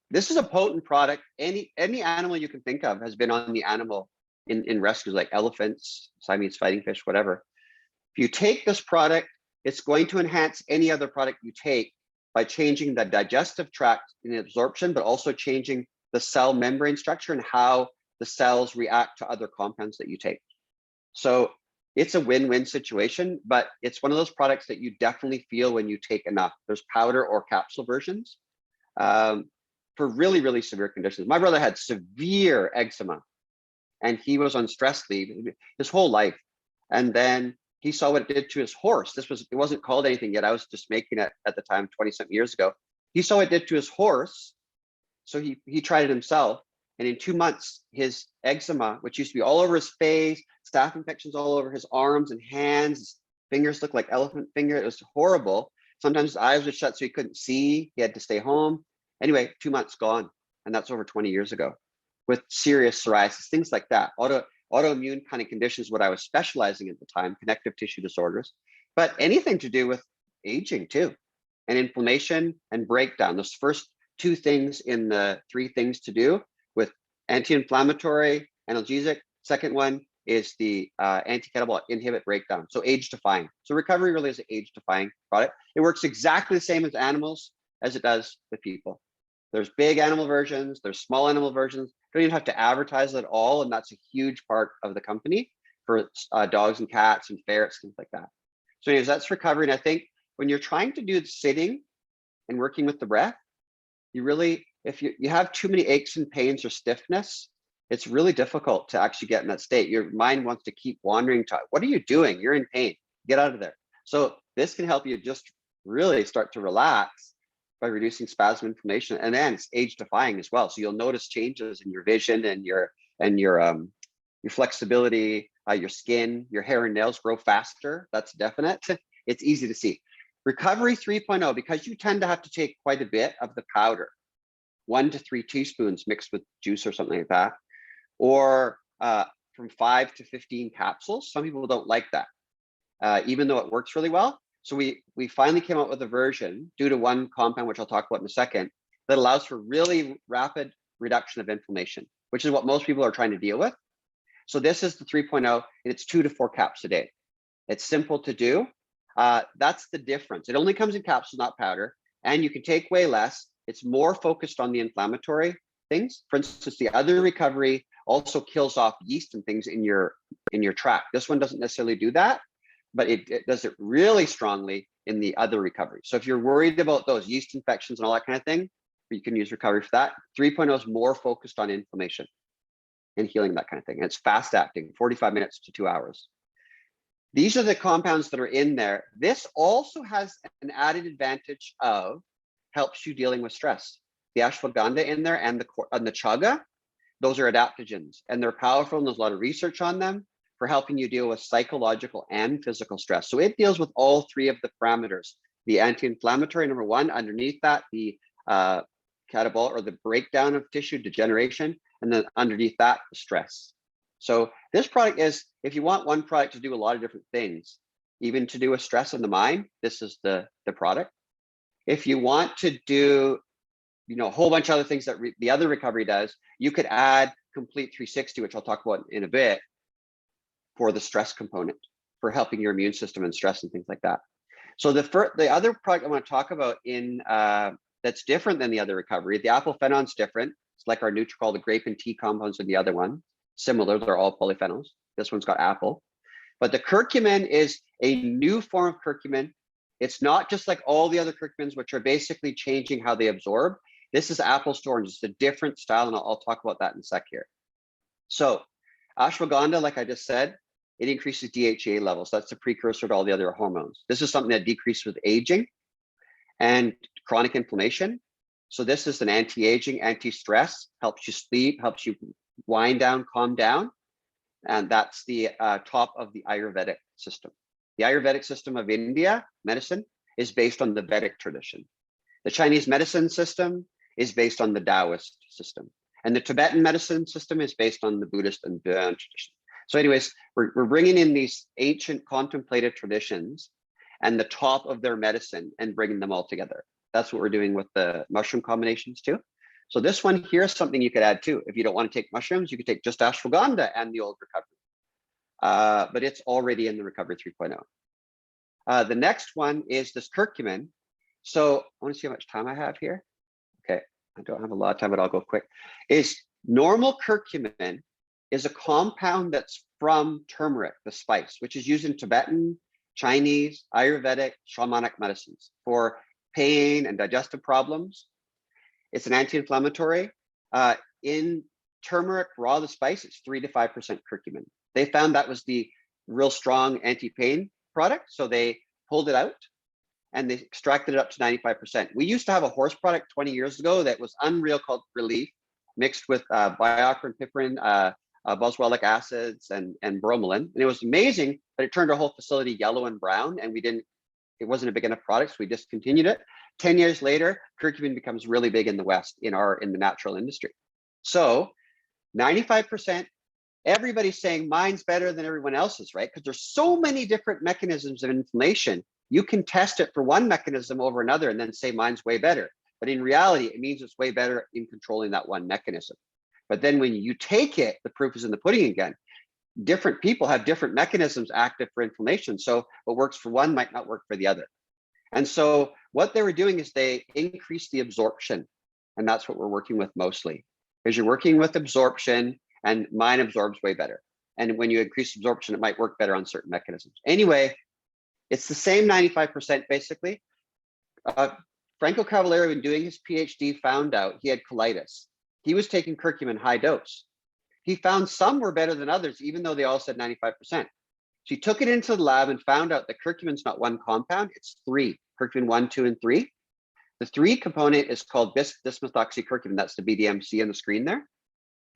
this is a potent product. Any animal you can think of has been on the animal in rescues, like elephants, Siamese fighting fish, whatever. If you take this product, it's going to enhance any other product you take by changing the digestive tract in absorption, but also changing the cell membrane structure and how the cells react to other compounds that you take. So it's a win-win situation, but it's one of those products that you definitely feel when you take enough. There's powder or capsule versions for really, really severe conditions. My brother had severe eczema, and he was on stress leave his whole life. And then he saw what it did to his horse. It wasn't called anything yet. I was just making it at the time, 20-something years ago. He saw what it did to his horse. So he tried it himself. And in 2 months, his eczema, which used to be all over his face, staph infections all over his arms and hands, fingers looked like elephant finger. It was horrible. Sometimes his eyes were shut so he couldn't see. He had to stay home. Anyway, 2 months gone. And that's over 20 years ago, with serious psoriasis, things like that. Autoimmune kind of conditions, what I was specializing at the time, connective tissue disorders, but anything to do with aging too, and inflammation and breakdown. Those first two things in the three things to do with anti-inflammatory, analgesic. Second one is the anti-catabolic, inhibit breakdown. So age defying. So recovery really is an age defying product. It works exactly the same as animals as it does with people. There's big animal versions, there's small animal versions. Don't even have to advertise it at all. And that's a huge part of the company for dogs and cats and ferrets, things like that. So anyways, that's recovery. And I think when you're trying to do the sitting and working with the breath, you really, if you have too many aches and pains or stiffness, it's really difficult to actually get in that state. Your mind wants to keep wandering to, what are you doing? You're in pain, get out of there. So this can help you just really start to relax by reducing spasm inflammation, and then it's age defying as well. So you'll notice changes in your vision and your flexibility, your skin, your hair and nails grow faster. That's definite. It's easy to see. Recovery 3.0, because you tend to have to take quite a bit of the powder, 1 to 3 teaspoons mixed with juice or something like that, or from 5 to 15 capsules. Some people don't like that, even though it works really well. So we finally came out with a version due to one compound, which I'll talk about in a second, that allows for really rapid reduction of inflammation, which is what most people are trying to deal with. So this is the 3.0, and it's 2 to 4 caps a day. It's simple to do. That's the difference. It only comes in capsules, not powder, and you can take way less. It's more focused on the inflammatory things. For instance, the other recovery also kills off yeast and things in your tract. This one doesn't necessarily do that, but it does it really strongly in the other recovery. So if you're worried about those yeast infections and all that kind of thing, you can use recovery for that. 3.0 is more focused on inflammation and healing, that kind of thing. And it's fast acting, 45 minutes to 2 hours. These are the compounds that are in there. This also has an added advantage of helps you dealing with stress. The ashwagandha in there and the CHAGA, those are adaptogens, and they're powerful, and there's a lot of research on them for helping you deal with psychological and physical stress. So it deals with all three of the parameters. The anti-inflammatory, number one, underneath that, the catabolic, or the breakdown of tissue degeneration, and then underneath that, the stress. So this product is, if you want one product to do a lot of different things, even to do with stress in the mind, this is the product. If you want to do, a whole bunch of other things that the other recovery does, you could add Complete 360, which I'll talk about in a bit, for the stress component, for helping your immune system and stress and things like that. So the other product I want to talk about in that's different than the other recovery, the apple phenon's different. It's like our Nutracol, the grape and tea compounds of the other one. Similar, they're all polyphenols. This one's got apple. But the curcumin is a new form of curcumin. It's not just like all the other curcumins, which are basically changing how they absorb. This is apples to oranges. It's a different style, and I'll talk about that in a sec here. So ashwagandha, like I just said, it increases DHEA levels. That's the precursor to all the other hormones. This is something that decreases with aging and chronic inflammation. So this is an anti-aging, anti-stress, helps you sleep, helps you wind down, calm down. And that's the top of the Ayurvedic system. The Ayurvedic system of India medicine is based on the Vedic tradition. The Chinese medicine system is based on the Taoist system. And the Tibetan medicine system is based on the Buddhist and Buddhist tradition. So anyways, we're bringing in these ancient contemplative traditions and the top of their medicine and bringing them all together. That's what we're doing with the mushroom combinations too. So this one here is something you could add too. If you don't want to take mushrooms, you could take just ashwagandha and the old recovery. But it's already in the recovery 3.0. The next one is this curcumin. So I want to see how much time I have here. Okay, I don't have a lot of time, but I'll go quick. Is normal curcumin is a compound that's from turmeric, the spice, which is used in Tibetan, Chinese, Ayurvedic, shamanic medicines for pain and digestive problems. It's an anti-inflammatory. In turmeric, raw, the spice, it's 3 to 5% curcumin. They found that was the real strong anti-pain product, so they pulled it out and they extracted it up to 95%. We used to have a horse product 20 years ago that was unreal called Relief, mixed with bioacrin, piperin, boswellic acids and bromelain. And it was amazing, but it turned our whole facility yellow and brown, and it wasn't a big enough product, so we discontinued it. 10 years later, curcumin becomes really big in the West in the natural industry. So 95%, everybody's saying mine's better than everyone else's, right? Because there's so many different mechanisms of inflammation. You can test it for one mechanism over another and then say mine's way better. But in reality, it means it's way better in controlling that one mechanism. But then when you take it, the proof is in the pudding again. Different people have different mechanisms active for inflammation. So what works for one might not work for the other. And so what they were doing is they increased the absorption. And that's what we're working with mostly, is you're working with absorption, and mine absorbs way better. And when you increase absorption, it might work better on certain mechanisms. Anyway, it's the same 95% basically. Franco Cavalieri, when doing his PhD, found out he had colitis. He was taking curcumin high dose. He found some were better than others, even though they all said 95%. So he took it into the lab and found out that curcumin's not one compound, it's three, curcumin 1, 2, and 3. The 3 component is called bis-methoxycurcumin. That's the BDMC on the screen there.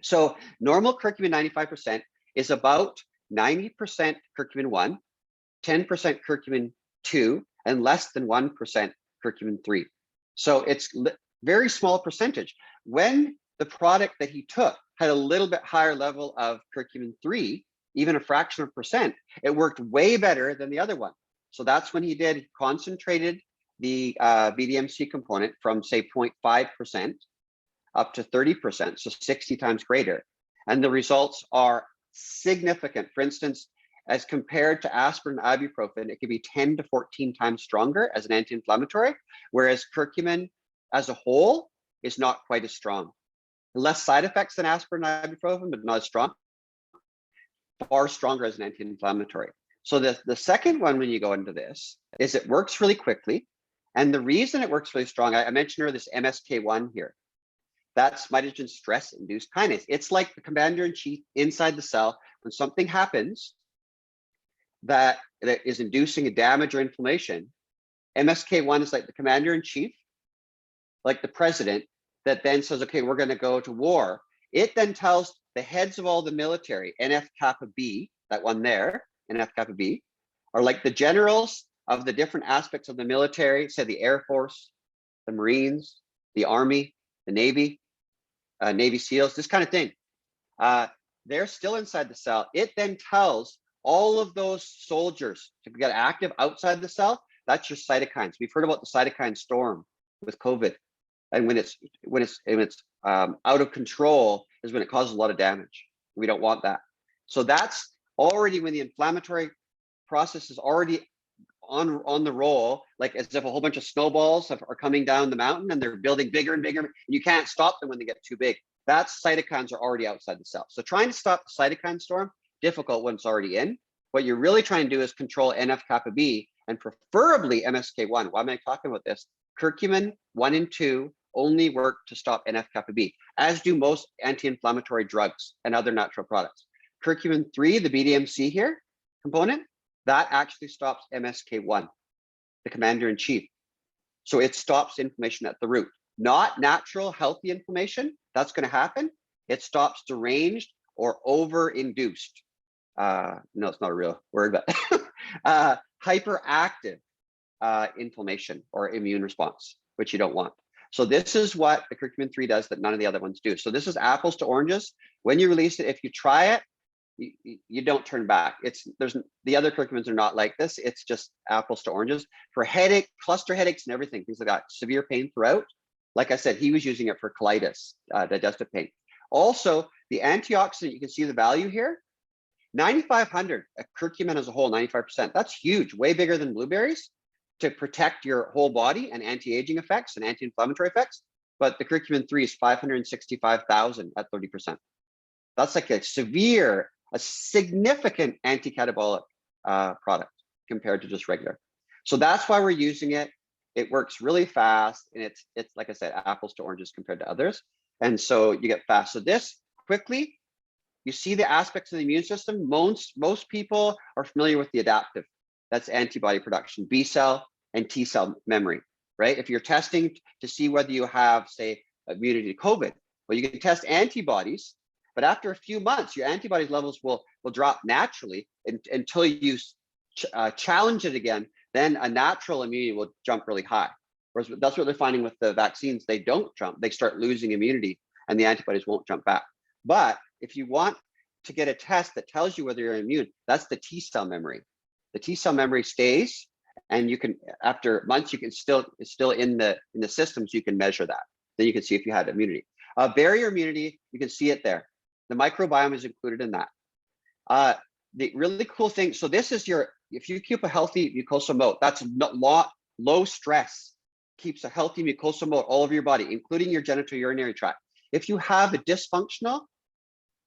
So normal curcumin 95% is about 90% curcumin 1, 10% curcumin 2, and less than 1% curcumin 3. So it's very small percentage. When the product that he took had a little bit higher level of curcumin 3, even a fraction of percent, it worked way better than the other one. So that's when he concentrated the BDMC component from say 0.5% up to 30%, so 60 times greater. And the results are significant. For instance, as compared to aspirin and ibuprofen, it can be 10 to 14 times stronger as an anti-inflammatory, whereas curcumin as a whole is not quite as strong. Less side effects than aspirin and ibuprofen, but not as strong. Far stronger as an anti-inflammatory. So the second one, when you go into this, is it works really quickly. And the reason it works really strong, I mentioned earlier this MSK1 here. That's mitogen stress-induced kinase. It's like the commander-in-chief inside the cell. When something happens that is inducing a damage or inflammation, MSK1 is like the commander-in-chief, like the president, that then says, okay, we're going to go to war. It then tells the heads of all the military, NF kappa B, that one there, NF kappa B, are like the generals of the different aspects of the military, say the Air Force, the Marines, the Army, the Navy, Navy SEALs, this kind of thing. They're still inside the cell. It then tells all of those soldiers to get active outside the cell. That's your cytokines. We've heard about the cytokine storm with COVID. And when it's out of control is when it causes a lot of damage. We don't want that. So that's already when the inflammatory process is already on the roll, like as if a whole bunch of snowballs are coming down the mountain and they're building bigger and bigger. And you can't stop them when they get too big. That's cytokines are already outside the cell. So trying to stop the cytokine storm, difficult when it's already in. What you're really trying to do is control NF kappa B and preferably MSK1. Why am I talking about this? Curcumin 1 and 2 only work to stop NF kappa B, as do most anti-inflammatory drugs and other natural products. Curcumin 3, the BDMC here component, that actually stops MSK1, the commander-in-chief. So it stops inflammation at the root, not natural, healthy inflammation. That's going to happen. It stops deranged or over-induced. No, it's not a real word, but hyperactive inflammation or immune response, which you don't want. So this is what the curcumin 3 does that none of the other ones do. So this is apples to oranges. When you release it, if you try it, you don't turn back. The other curcumins are not like this. It's just apples to oranges for headache, cluster headaches and everything, things like that, severe pain throughout. Like I said, he was using it for colitis, digestive pain. Also, the antioxidant, you can see the value here, 9,500, a curcumin as a whole, 95%. That's huge, way bigger than blueberries to protect your whole body and anti-aging effects and anti-inflammatory effects. But the curcumin 3 is 565,000 at 30%. That's like a significant anti-catabolic product compared to just regular. So that's why we're using it. It works really fast, and it's like I said, apples to oranges compared to others. And so you get fast. So this quickly, you see the aspects of the immune system. Most people are familiar with the adaptive. That's antibody production, B cell and T cell memory, right? If you're testing to see whether you have, say, immunity to COVID, well, you can test antibodies, But after a few months, your antibody levels will drop naturally until you challenge it again. Then a natural immunity will jump really high. Whereas that's what they're finding with the vaccines. They don't jump. They start losing immunity and the antibodies won't jump back. But if you want to get a test that tells you whether you're immune, that's the T cell memory. The T cell memory stays, and you can, after months, you can it's still in the system, so you can measure that. Then you can see if you had immunity. Barrier immunity, you can see it there. The microbiome is included in that. The really cool thing, so this is if you keep a healthy mucosal moat, that's low stress, keeps a healthy mucosal moat all over your body, including your genitourinary tract. If you have a dysfunctional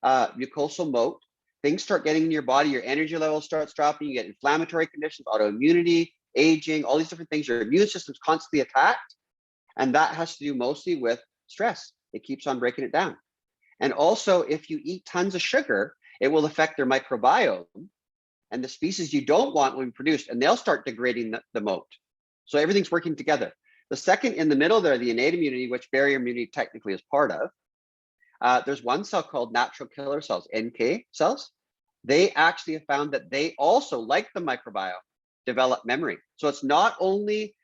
mucosal moat, things start getting in your body, your energy level starts dropping, you get inflammatory conditions, autoimmunity, aging, all these different things. Your immune system's constantly attacked. And that has to do mostly with stress. It keeps on breaking it down. And also, if you eat tons of sugar, it will affect their microbiome, and the species you don't want will be produced, and they'll start degrading the moat. So everything's working together. The second in the middle there, the innate immunity, which barrier immunity technically is part of, there's one cell called natural killer cells, NK cells. They actually have found that they also, like the microbiome, develop memory. So it's not only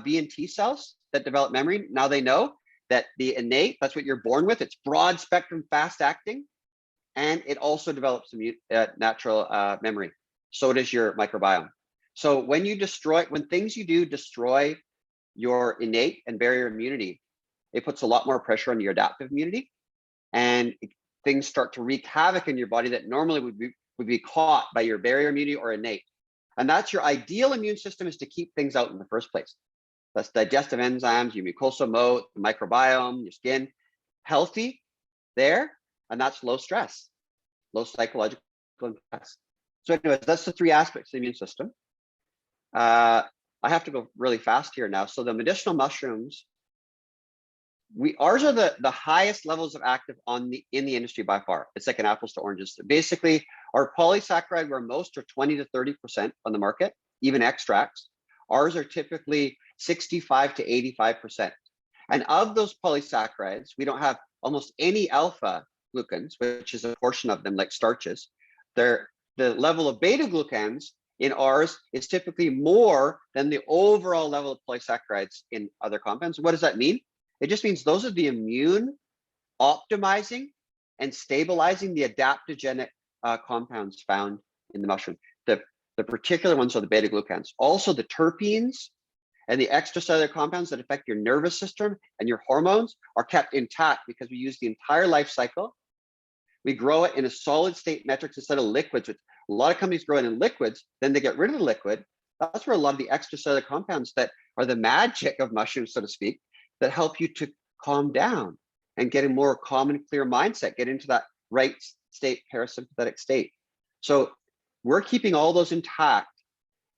B and T cells that develop memory. Now they know that the innate, that's what you're born with. It's broad spectrum, fast acting, and it also develops natural memory. So does your microbiome. So when things you do destroy your innate and barrier immunity, it puts a lot more pressure on your adaptive immunity, and things start to wreak havoc in your body that normally would be caught by your barrier immunity or innate. And that's your ideal immune system, is to keep things out in the first place. That's digestive enzymes, your mucosal moat, the microbiome, your skin, healthy there, and that's low stress, low psychological stress. So anyways, that's the three aspects of the immune system. I have to go really fast here now. So the medicinal mushrooms, ours are the highest levels of active in the industry by far. It's like an apples to oranges. Basically, our polysaccharide, where most are 20 to 30% on the market, even extracts, ours are typically 65 to 85%. And of those polysaccharides, we don't have almost any alpha glucans, which is a portion of them, like starches. The level of beta glucans in ours is typically more than the overall level of polysaccharides in other compounds. What does that mean? It just means those are the immune optimizing and stabilizing the adaptogenic compounds found in the mushroom. The particular ones are the beta glucans. Also, the terpenes and the extracellular compounds that affect your nervous system and your hormones are kept intact because we use the entire life cycle. We grow it in a solid state matrix instead of liquids, which a lot of companies grow it in liquids, then they get rid of the liquid. That's where a lot of the extracellular compounds that are the magic of mushrooms, so to speak, that help you to calm down and get a more calm and clear mindset, get into that right state, parasympathetic state. So we're keeping all those intact.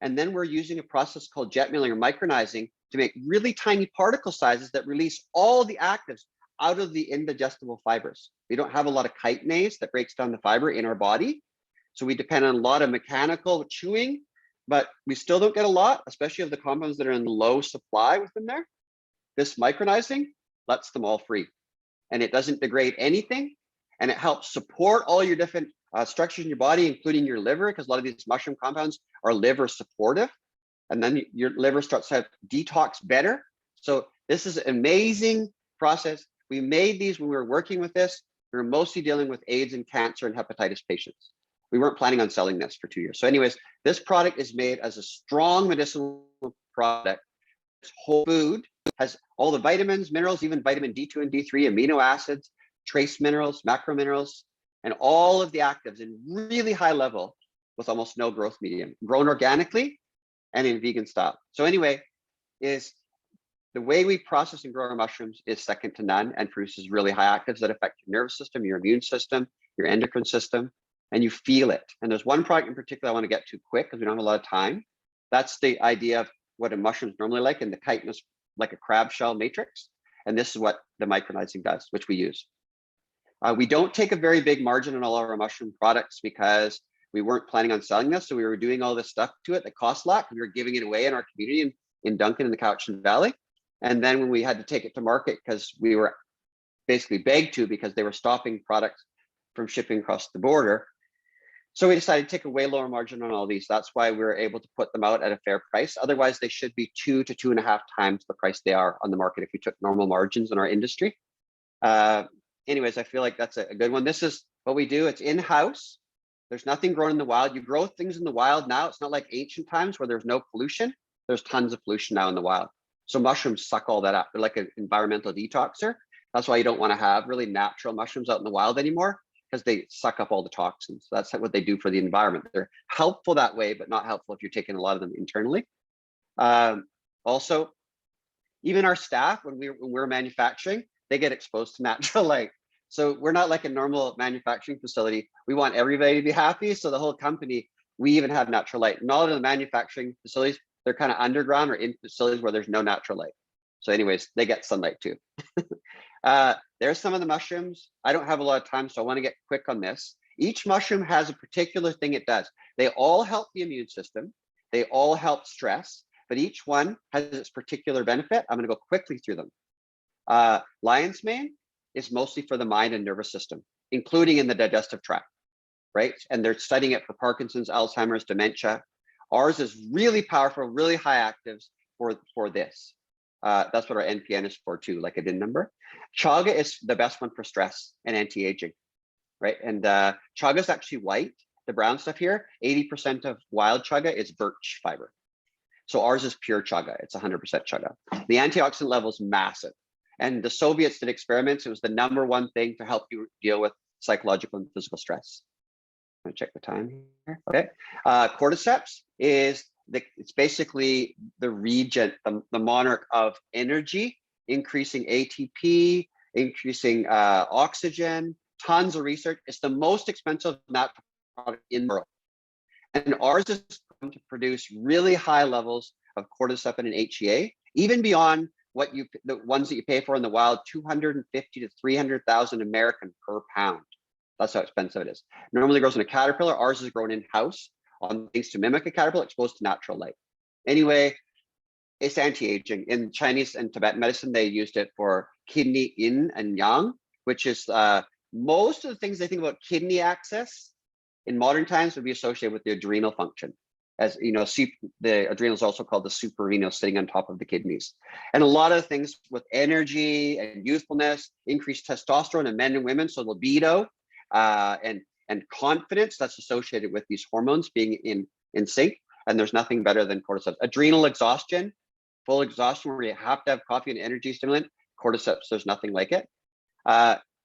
And then we're using a process called jet milling or micronizing to make really tiny particle sizes that release all the actives out of the indigestible fibers. We don't have a lot of chitinase that breaks down the fiber in our body. So we depend on a lot of mechanical chewing, but we still don't get a lot, especially of the compounds that are in low supply within there. This micronizing lets them all free, and it doesn't degrade anything, and it helps support all your different structures in your body, including your liver, because a lot of these mushroom compounds are liver supportive, and then your liver starts to detox better. So this is an amazing process. We made these when we were working with this. We were mostly dealing with AIDS and cancer and hepatitis patients. We weren't planning on selling this for 2 years. So anyways, this product is made as a strong medicinal product. It's whole food, has all the vitamins, minerals, even vitamin D2 and D3, amino acids, trace minerals, macro minerals, and all of the actives in really high level with almost no growth medium, grown organically and in vegan style. So anyway, is the way we process and grow our mushrooms is second to none and produces really high actives that affect your nervous system, your immune system, your endocrine system, and you feel it. And there's one product in particular I want to get to quick because we don't have a lot of time. That's the idea of what a mushroom is normally like, and the chitinous like a crab shell matrix. And this is what the micronizing does, which we use. We don't take a very big margin on all of our mushroom products because we weren't planning on selling this. So we were doing all this stuff to it that cost a lot. We were giving it away in our community in Duncan in the Cowichan Valley. And then when we had to take it to market, because we were basically begged to, because they were stopping products from shipping across the border. So we decided to take a way lower margin on all these. That's why we were able to put them out at a fair price. Otherwise, they should be 2 to 2.5 times the price they are on the market if we took normal margins in our industry. Anyways, I feel like that's a good one. This is what we do. It's in-house. There's nothing grown in the wild. You grow things in the wild now. It's not like ancient times where there's no pollution. There's tons of pollution now in the wild. So mushrooms suck all that up. They're like an environmental detoxer. That's why you don't want to have really natural mushrooms out in the wild anymore, because they suck up all the toxins. That's what they do for the environment. They're helpful that way, but not helpful if you're taking a lot of them internally. Also, even our staff, when we're manufacturing, they get exposed to natural light. So we're not like a normal manufacturing facility. We want everybody to be happy. So the whole company, we even have natural light. And all of the manufacturing facilities, they're kind of underground or in facilities where there's no natural light. So anyways, they get sunlight too. There's some of the mushrooms. I don't have a lot of time, so I want to get quick on this. Each mushroom has a particular thing it does. They all help the immune system. They all help stress, but each one has its particular benefit. I'm going to go quickly through them. Lion's mane is mostly for the mind and nervous system, including in the digestive tract, right? And they're studying it for Parkinson's, Alzheimer's, dementia. Ours is really powerful, really high actives for this. That's what our NPN is for too, like a DIN number. CHAGA is the best one for stress and anti-aging, right? And CHAGA is actually white. The brown stuff here, 80% of wild CHAGA is birch fiber. So ours is pure CHAGA. It's 100% CHAGA. The antioxidant level is massive. And the Soviets did experiments. It was the #1 thing to help you deal with psychological and physical stress. I'm gonna check the time here. Okay. CORDYCEPS is it's basically the regent, the monarch of energy, increasing ATP, increasing oxygen, tons of research. It's the most expensive natural product in the world. And ours is going to produce really high levels of cordyceps and HEA, even beyond what the ones that you pay for in the wild, 250 to 300,000 American per pound. That's how expensive it is. Normally grows in a caterpillar. Ours is grown in-house on things to mimic a caterpillar, exposed to natural light. Anyway, it's anti-aging. In Chinese and Tibetan medicine, they used it for kidney yin and yang, which is most of the things they think about kidney access in modern times would be associated with the adrenal function. As you know, the adrenal is also called the suprarenal, sitting on top of the kidneys. And a lot of things with energy and youthfulness, increased testosterone in men and women, so libido and confidence, that's associated with these hormones being in sync. And there's nothing better than cordyceps. Adrenal exhaustion, full exhaustion where you have to have coffee and energy stimulant, cordyceps, there's nothing like it.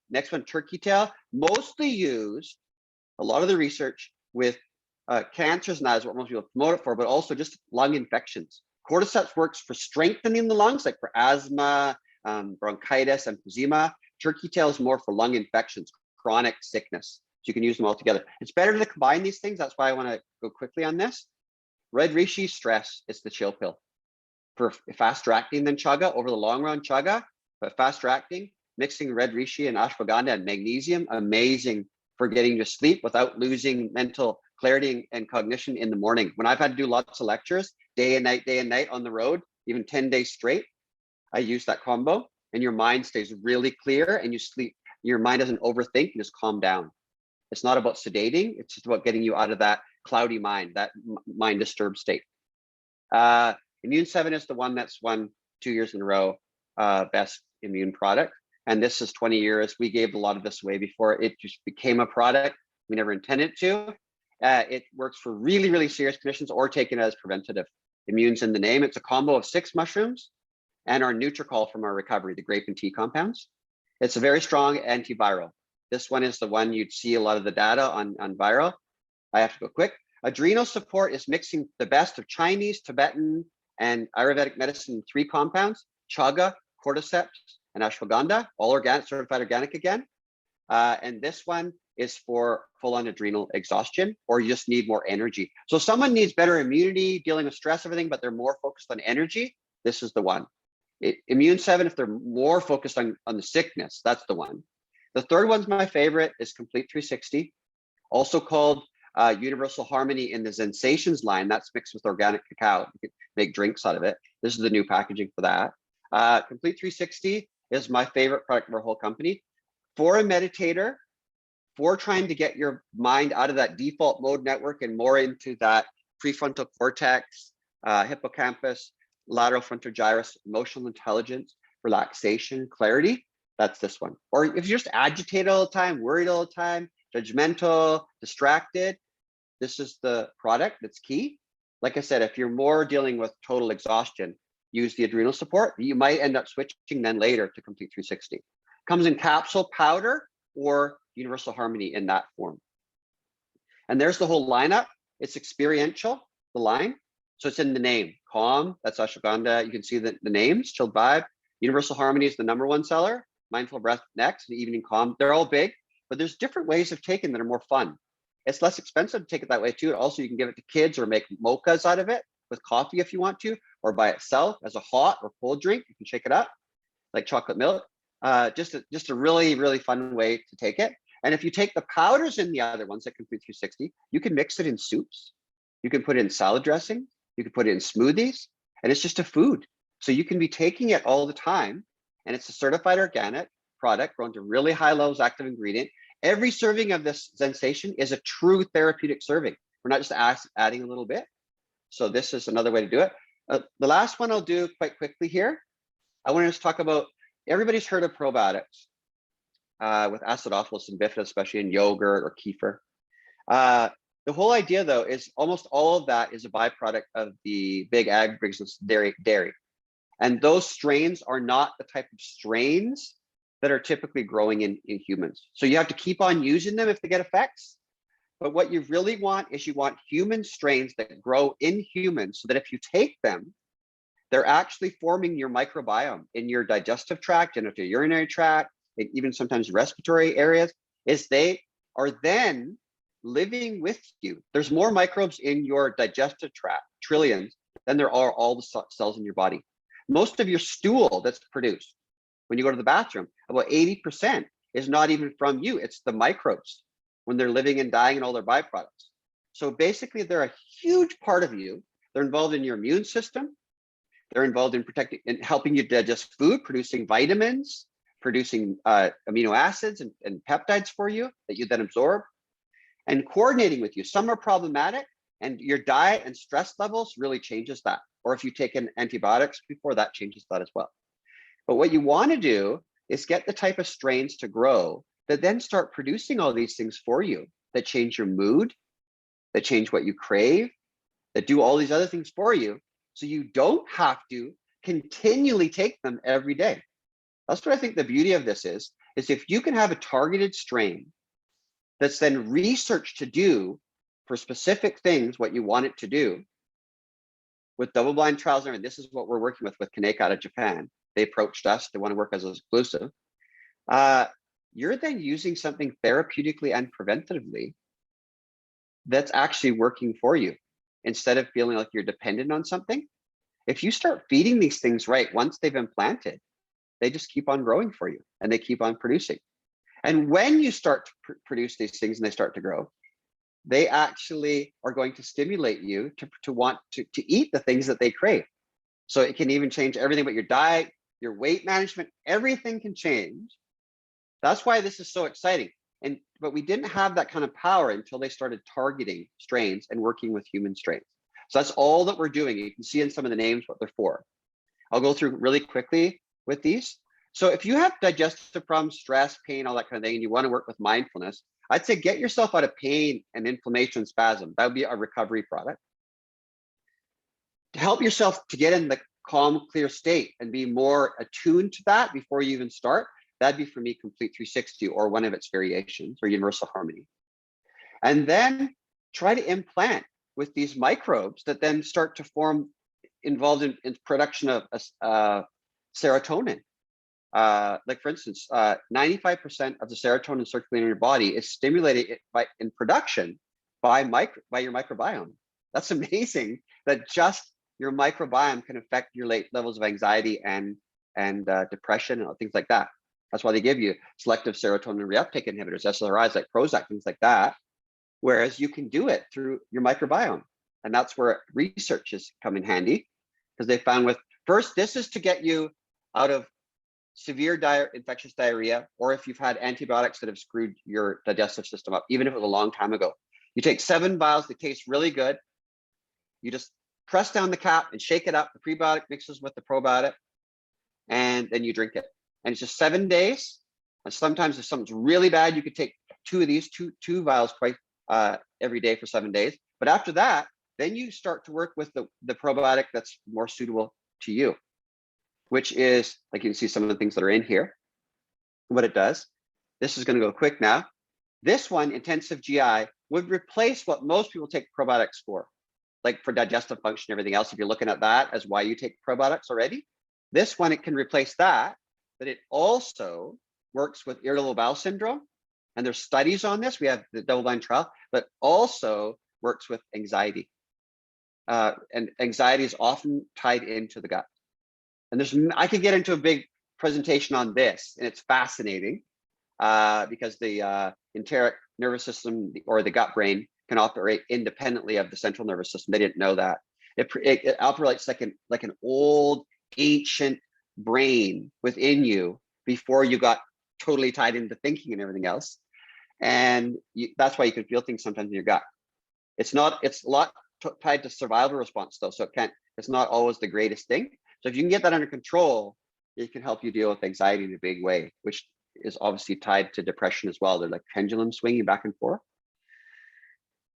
Next one, turkey tail, mostly used, a lot of the research with cancers, and that is what most people promote it for, but also just lung infections. Cordyceps works for strengthening the lungs, like for asthma, bronchitis, emphysema. Turkey tail is more for lung infections, chronic sickness. So you can use them all together. It's better to combine these things. That's why I want to go quickly on this. Red reishi, stress, it's the chill pill. For faster acting than chaga, over the long run, chaga, but faster acting, mixing red reishi and ashwagandha and magnesium, amazing for getting to sleep without losing mental clarity and cognition in the morning. When I've had to do lots of lectures, day and night on the road, even 10 days straight, I use that combo and your mind stays really clear and you sleep. Your mind doesn't overthink, you just calm down. It's not about sedating, it's just about getting you out of that cloudy mind, that mind disturbed state. Immune 7 is the one that's won 2 years in a row, best immune product. And this is 20 years. We gave a lot of this away before it just became a product. We never intended to. It works for really, really serious conditions or taken as preventative. Immune's in the name. It's a combo of 6 mushrooms and our Nutricol from our recovery, the grape and tea compounds. It's a very strong antiviral. This one is the one you'd see a lot of the data on viral. I have to go quick. Adrenal support is mixing the best of Chinese, Tibetan, and Ayurvedic medicine in 3 compounds, chaga, cordyceps, and ashwagandha, all organic, certified organic again. And this one is for full-on adrenal exhaustion, or you just need more energy. So someone needs better immunity, dealing with stress, everything, but they're more focused on energy, this is the one. Immune 7, if they're more focused on the sickness, that's the one. The third one's my favorite, is Complete 360, also called Universal Harmony in the Sensations line. That's mixed with organic cacao. You can make drinks out of it. This is the new packaging for that. Complete 360 is my favorite product of our whole company. For a meditator, for trying to get your mind out of that default mode network and more into that prefrontal cortex, hippocampus, lateral frontal gyrus, emotional intelligence, relaxation, clarity, that's this one. Or if you're just agitated all the time, worried all the time, judgmental, distracted, this is the product that's key. Like I said, if you're more dealing with total exhaustion, use the adrenal support. You might end up switching then later to Complete 360. Comes in capsule, powder, or Universal Harmony in that form. And there's the whole lineup. It's experiential, the line. So it's in the name. Calm, that's ashwagandha. You can see the names, chilled vibe. Universal Harmony is the #1 seller. Mindful breath next, and evening calm. They're all big, but there's different ways of taking that are more fun. It's less expensive to take it that way too. Also, you can give it to kids or make mochas out of it with coffee if you want to, or by itself as a hot or cold drink. You can shake it up like chocolate milk. Just a really, really fun way to take it. And if you take the powders in the other ones that Complete 360, you can mix it in soups. You can put it in salad dressing. You can put it in smoothies, and it's just a food. So you can be taking it all the time, and it's a certified organic product grown to really high levels of active ingredient. Every serving of this sensation is a true therapeutic serving. We're not just adding a little bit. So this is another way to do it. The last one I'll do quite quickly here. I want to just talk about, everybody's heard of probiotics with acidophilus and bifida, especially in yogurt or kefir. The whole idea though is almost all of that is a byproduct of the big ag business dairy. And those strains are not the type of strains that are typically growing in humans. So you have to keep on using them if they get effects. But what you really want is you want human strains that grow in humans so that if you take them, they're actually forming your microbiome in your digestive tract, and your urinary tract, and even sometimes respiratory areas, is they are then living with you. There's more microbes in your digestive tract, trillions, than there are all the cells in your body. Most of your stool that's produced when you go to the bathroom, about 80% is not even from you. It's the microbes when they're living and dying and all their byproducts. So basically, they're a huge part of you. They're involved in your immune system. They're involved in protecting and helping you digest food, producing vitamins, producing amino acids and peptides for you that you then absorb, and coordinating with you. Some are problematic, and your diet and stress levels really changes that. Or if you take in antibiotics before, that changes that as well. But what you want to do is get the type of strains to grow that then start producing all these things for you, that change your mood, that change what you crave, that do all these other things for you, so you don't have to continually take them every day. That's what I think the beauty of this is if you can have a targeted strain that's then researched to do for specific things what you want it to do, with double-blind trials and everything. This is what we're working with Kaneka out of Japan. They approached us. They want to work as an exclusive. You're then using something therapeutically and preventatively that's actually working for you, instead of feeling like you're dependent on something. If you start feeding these things right, once they've implanted, they just keep on growing for you, and they keep on producing. And when you start to produce these things and they start to grow, they actually are going to stimulate you to want to eat the things that they crave. So it can even change everything but your diet, your weight management, everything can change. That's why this is so exciting. But we didn't have that kind of power until they started targeting strains and working with human strains. So that's all that we're doing. You can see in some of the names what they're for. I'll go through really quickly with these. So if you have digestive problems, stress, pain, all that kind of thing, and you want to work with mindfulness, I'd say get yourself out of pain and inflammation and spasm. That would be a recovery product. To help yourself to get in the calm, clear state and be more attuned to that before you even start, that'd be for me Complete 360 or one of its variations, or Universal Harmony. And then try to implant with these microbes that then start to form, involved in production of serotonin. Like for instance, 95% of the serotonin circulating in your body is stimulated in production by your microbiome. That's amazing that just your microbiome can affect your levels of anxiety and depression and things like that. That's why they give you selective serotonin reuptake inhibitors, SSRIs like Prozac, things like that. Whereas you can do it through your microbiome. And that's where research has come in handy, because they found first, this is to get you out of severe infectious diarrhea, or if you've had antibiotics that have screwed your digestive system up, even if it was a long time ago. You take 7 vials, they taste really good. You just press down the cap and shake it up. The prebiotic mixes with the probiotic, and then you drink it. And it's just 7 days. And sometimes if something's really bad, you could take 2 of these, two vials every day for 7 days. But after that, then you start to work with the probiotic that's more suitable to you, which is, like you can see some of the things that are in here, what it does. This is going to go quick now. This one, intensive GI, would replace what most people take probiotics for, like for digestive function, everything else. If you're looking at that as why you take probiotics already, this one, it can replace that, but it also works with irritable bowel syndrome. And there's studies on this. We have the double-blind trial, but also works with anxiety. And anxiety is often tied into the gut. And I could get into a big presentation on this, and it's fascinating because the enteric nervous system or the gut brain can operate independently of the central nervous system. They didn't know that. It operates like an old ancient brain within you before you got totally tied into thinking and everything else. And that's why you can feel things sometimes in your gut. It's a lot tied to survival response though, so it's not always the greatest thing. So if you can get that under control, it can help you deal with anxiety in a big way, which is obviously tied to depression as well. They're like pendulum swinging back and forth.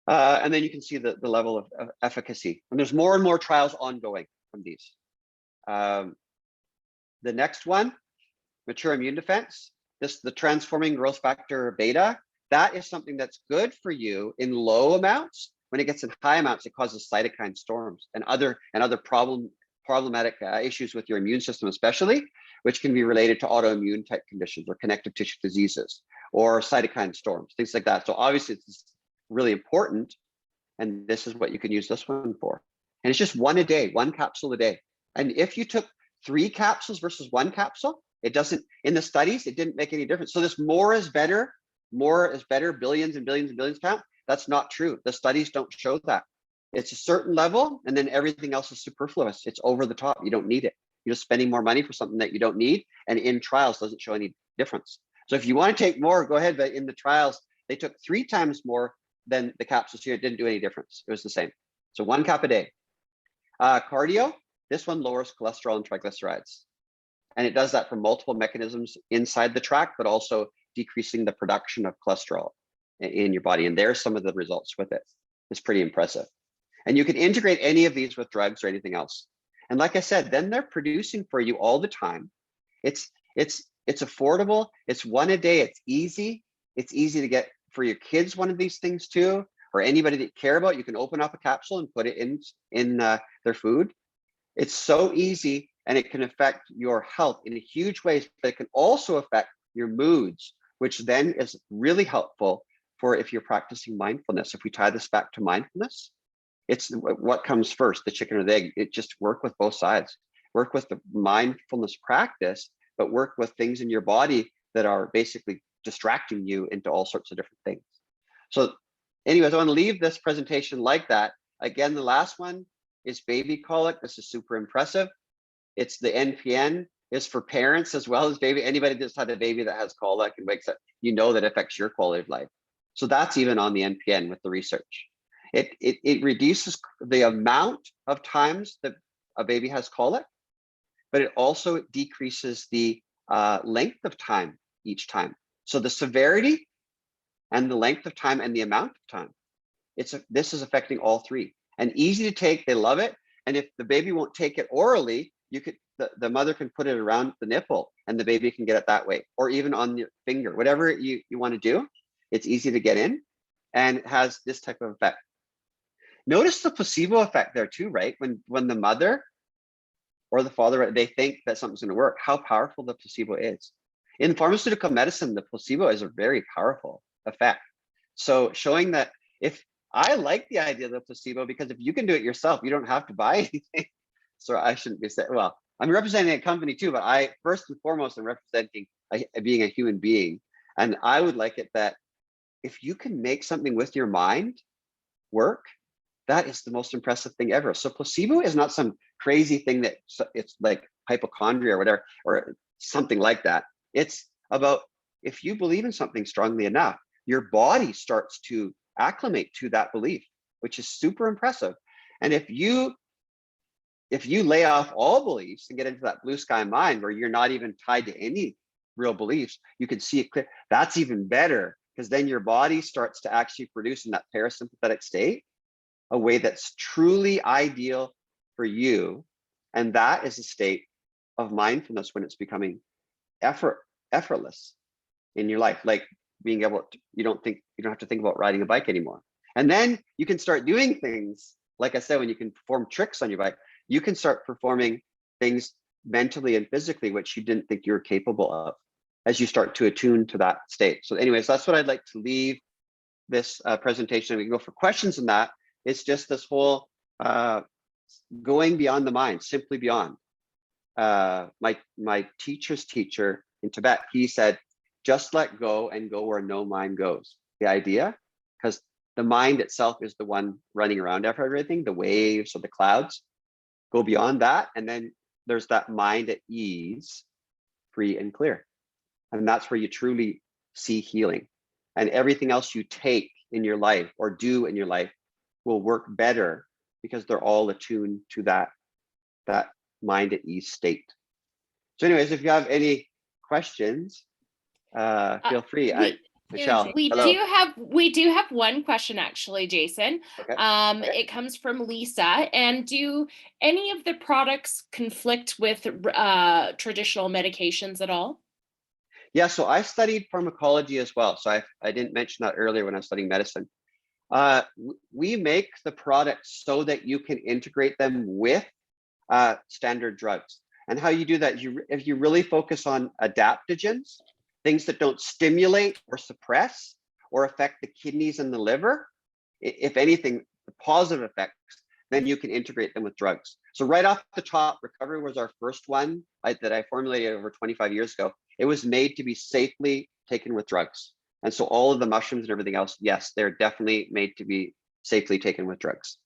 And then you can see the level of efficacy. And there's more and more trials ongoing from these. The next one, mature immune defense. The transforming growth factor beta, that is something that's good for you in low amounts. When it gets in high amounts, it causes cytokine storms and other problematic issues with your immune system, especially, which can be related to autoimmune type conditions or connective tissue diseases or cytokine storms, things like that. So obviously it's really important. And this is what you can use this one for. And it's just 1 a day, 1 capsule a day. And if you took 3 capsules versus 1 capsule, it doesn't, in the studies, it didn't make any difference. So this more is better, billions and billions and billions count. That's not true. The studies don't show that. It's a certain level, and then everything else is superfluous. It's over the top. You don't need it. You're just spending more money for something that you don't need, and in trials doesn't show any difference. So if you want to take more, go ahead. But in the trials, they took 3 times more than the capsules here. It didn't do any difference. It was the same. So 1 cap a day. Cardio, this one lowers cholesterol and triglycerides. And it does that for multiple mechanisms inside the tract, but also decreasing the production of cholesterol in your body. And there's some of the results with it. It's pretty impressive. And you can integrate any of these with drugs or anything else. And like I said, then they're producing for you all the time. It's affordable. It's 1 a day. It's easy. It's easy to get for your kids, one of these things too, or anybody that you care about. You can open up a capsule and put it in their food. It's so easy, and it can affect your health in a huge way, but it can also affect your moods, which then is really helpful for if you're practicing mindfulness. If we tie this back to mindfulness, it's what comes first, the chicken or the egg. It just work with both sides. Work with the mindfulness practice, but work with things in your body that are basically distracting you into all sorts of different things. So anyways, I want to leave this presentation like that. Again, the last one is baby colic. This is super impressive. It's the NPN is for parents as well as baby. Anybody that's had a baby that has colic and wakes up, you know that affects your quality of life. So that's even on the NPN with the research. It reduces the amount of times that a baby has colic, but it also decreases the length of time each time. So the severity and the length of time and the amount of time, this is affecting all 3. And easy to take, they love it. And if the baby won't take it orally, the mother can put it around the nipple and the baby can get it that way, or even on your finger, whatever you want to do. It's easy to get in, and it has this type of effect. Notice the placebo effect there too, right? When the mother or the father, they think that something's going to work, how powerful the placebo is. In pharmaceutical medicine, the placebo is a very powerful effect. So showing that if I like the idea of the placebo, because if you can do it yourself, you don't have to buy anything. So I shouldn't be saying, well, I'm representing a company too, but I first and foremost am representing being a human being. And I would like it that if you can make something with your mind work, that is the most impressive thing ever. So placebo is not some crazy thing that it's like hypochondria or whatever, or something like that. It's about, if you believe in something strongly enough, your body starts to acclimate to that belief, which is super impressive. And if you lay off all beliefs and get into that blue sky mind where you're not even tied to any real beliefs, you can see it clear. That's even better, because then your body starts to actually produce in that parasympathetic state a way that's truly ideal for you. And that is a state of mindfulness when it's becoming effortless in your life, like being able to, you don't have to think about riding a bike anymore. And then you can start doing things, like I said, when you can perform tricks on your bike, you can start performing things mentally and physically, which you didn't think you were capable of, as you start to attune to that state. So anyways, that's what I'd like to leave this presentation. We can go for questions on that. It's just this whole going beyond the mind, simply beyond. My teacher's teacher in Tibet, he said, just let go and go where no mind goes. The idea, because the mind itself is the one running around after everything, the waves or the clouds. Go beyond that, and then there's that mind at ease, free and clear. And that's where you truly see healing. And everything else you take in your life or do in your life will work better, because they're all attuned to that mind at ease state. So anyways, if you have any questions, feel free. Michelle, we do have one question, actually, Jason. Okay. It comes from Lisa. And do any of the products conflict with traditional medications at all? Yeah, so I studied pharmacology as well. So I didn't mention that earlier when I was studying medicine. We make the products so that you can integrate them with standard drugs. And how you do that, if you really focus on adaptogens, things that don't stimulate or suppress or affect the kidneys and the liver, if anything, the positive effects, then you can integrate them with drugs. So right off the top, recovery was our first one that I formulated over 25 years ago. It was made to be safely taken with drugs. And so all of the mushrooms and everything else, yes, they're definitely made to be safely taken with drugs.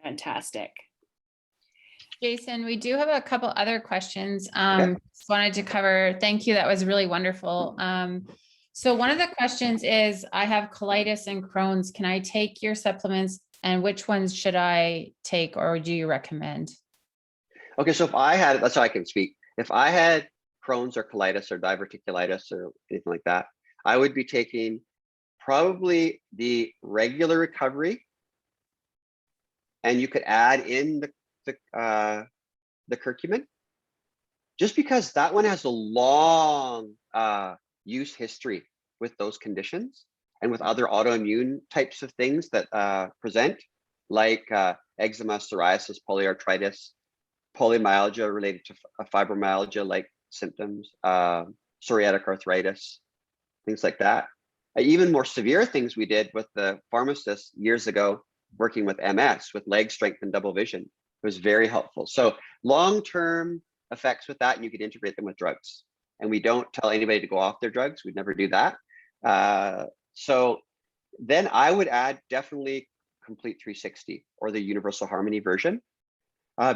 Fantastic. Jason, we do have a couple other questions. Just wanted to cover. Thank you. That was really wonderful. So one of the questions is, I have colitis and Crohn's. Can I take your supplements, and which ones should I take, or do you recommend? Okay, so if I had, that's how I can speak. If I had Crohn's or colitis or diverticulitis or anything like that, I would be taking probably the regular recovery, and you could add in the curcumin, just because that one has a long use history with those conditions and with other autoimmune types of things that present, like eczema, psoriasis, polyarthritis, polymyalgia related to fibromyalgia like symptoms, psoriatic arthritis, things like that. Even more severe things we did with the pharmacist years ago, working with MS, with leg strength and double vision. It was very helpful. So long-term effects with that, and you could integrate them with drugs. And we don't tell anybody to go off their drugs. We'd never do that. So then I would add definitely Complete 360 or the Universal Harmony version,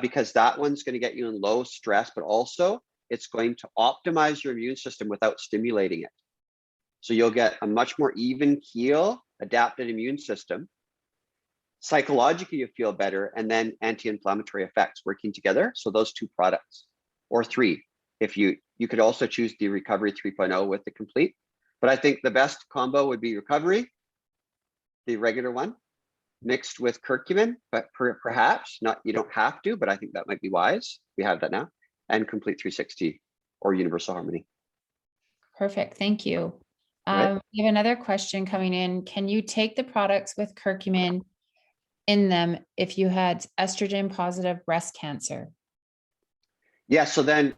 because that one's going to get you in low stress, but also it's going to optimize your immune system without stimulating it. So you'll get a much more even keel, adapted immune system. Psychologically, you feel better, and then anti-inflammatory effects working together. So those two products, or three, if you could also choose the Recovery 3.0 with the Complete. But I think the best combo would be Recovery, the regular one, mixed with curcumin, but perhaps not, you don't have to, but I think that might be wise. We have that now, and Complete 360 or Universal Harmony. Perfect. Thank you. Right. We have another question coming in. Can you take the products with curcumin in them if you had estrogen positive breast cancer? Yeah, so then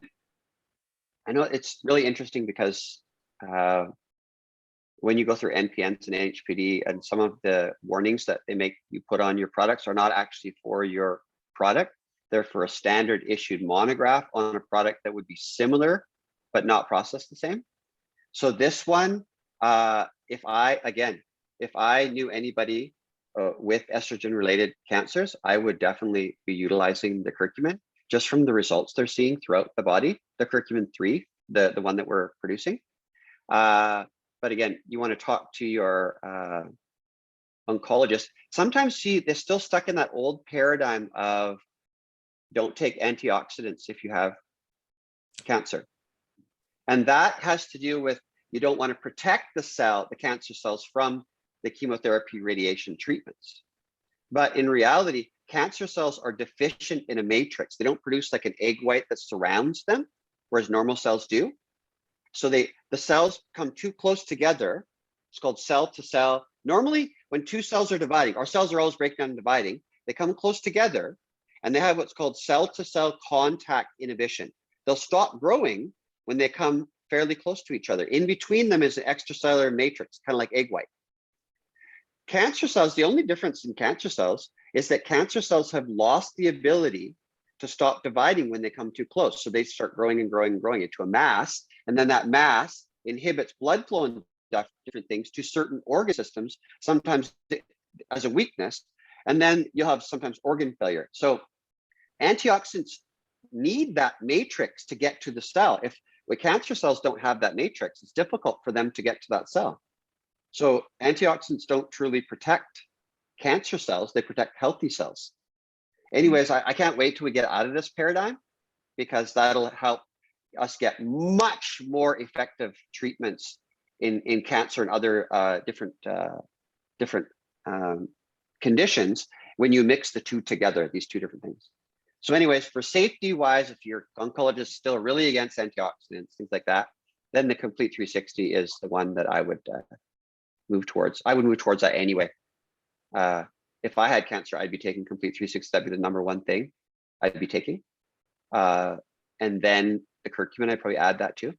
I know it's really interesting because when you go through NPNs and NHPD, and some of the warnings that they make you put on your products are not actually for your product. They're for a standard issued monograph on a product that would be similar, but not processed the same. So this one, if I knew anybody with estrogen related cancers, I would definitely be utilizing the curcumin, just from the results they're seeing throughout the body, the curcumin 3, the one that we're producing. But again, you want to talk to your oncologist. Sometimes they're still stuck in that old paradigm of don't take antioxidants if you have cancer. And that has to do with, you don't want to protect the cancer cells from the chemotherapy radiation treatments. But in reality, cancer cells are deficient in a matrix. They don't produce like an egg white that surrounds them, whereas normal cells do. So the cells come too close together. It's called cell to cell. Normally, when two cells are dividing, our cells are always breaking down and dividing. They come close together and they have what's called cell to cell contact inhibition. They'll stop growing when they come fairly close to each other. In between them is an extracellular matrix, kind of like egg white. Cancer cells, the only difference in cancer cells is that cancer cells have lost the ability to stop dividing when they come too close. So they start growing and growing and growing into a mass. And then that mass inhibits blood flow and different things to certain organ systems, sometimes as a weakness. And then you'll have sometimes organ failure. So antioxidants need that matrix to get to the cell. If cancer cells don't have that matrix, it's difficult for them to get to that cell. So antioxidants don't truly protect cancer cells, they protect healthy cells. Anyways, I can't wait till we get out of this paradigm, because that'll help us get much more effective treatments in cancer and other different conditions when you mix the two together, these two different things. So anyways, for safety wise, if your oncologist is still really against antioxidants, things like that, then the Complete 360 is the one that I would move towards. I would move towards that anyway. If I had cancer, I'd be taking Complete 360. That'd be the #1 thing I'd be taking. And then the curcumin, I'd probably add that too.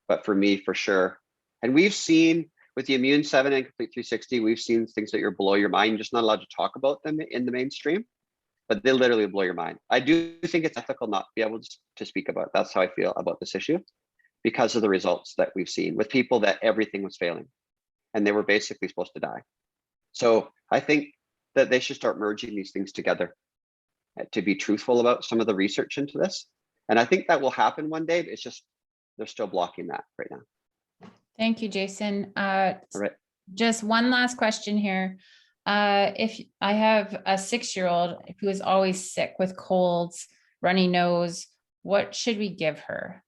But for me, for sure. And we've seen with the Immune 7 and Complete 360, we've seen things that are below your mind. You're just not allowed to talk about them in the mainstream, but they literally blow your mind. I do think it's ethical not to be able to speak about it. That's how I feel about this issue, because of the results that we've seen with people that everything was failing and they were basically supposed to die. So I think that they should start merging these things together to be truthful about some of the research into this. And I think that will happen one day, but it's just, they're still blocking that right now. Thank you, Jason. All right. Just one last question here. If I have a 6-year-old who is always sick with colds, runny nose, what should we give her?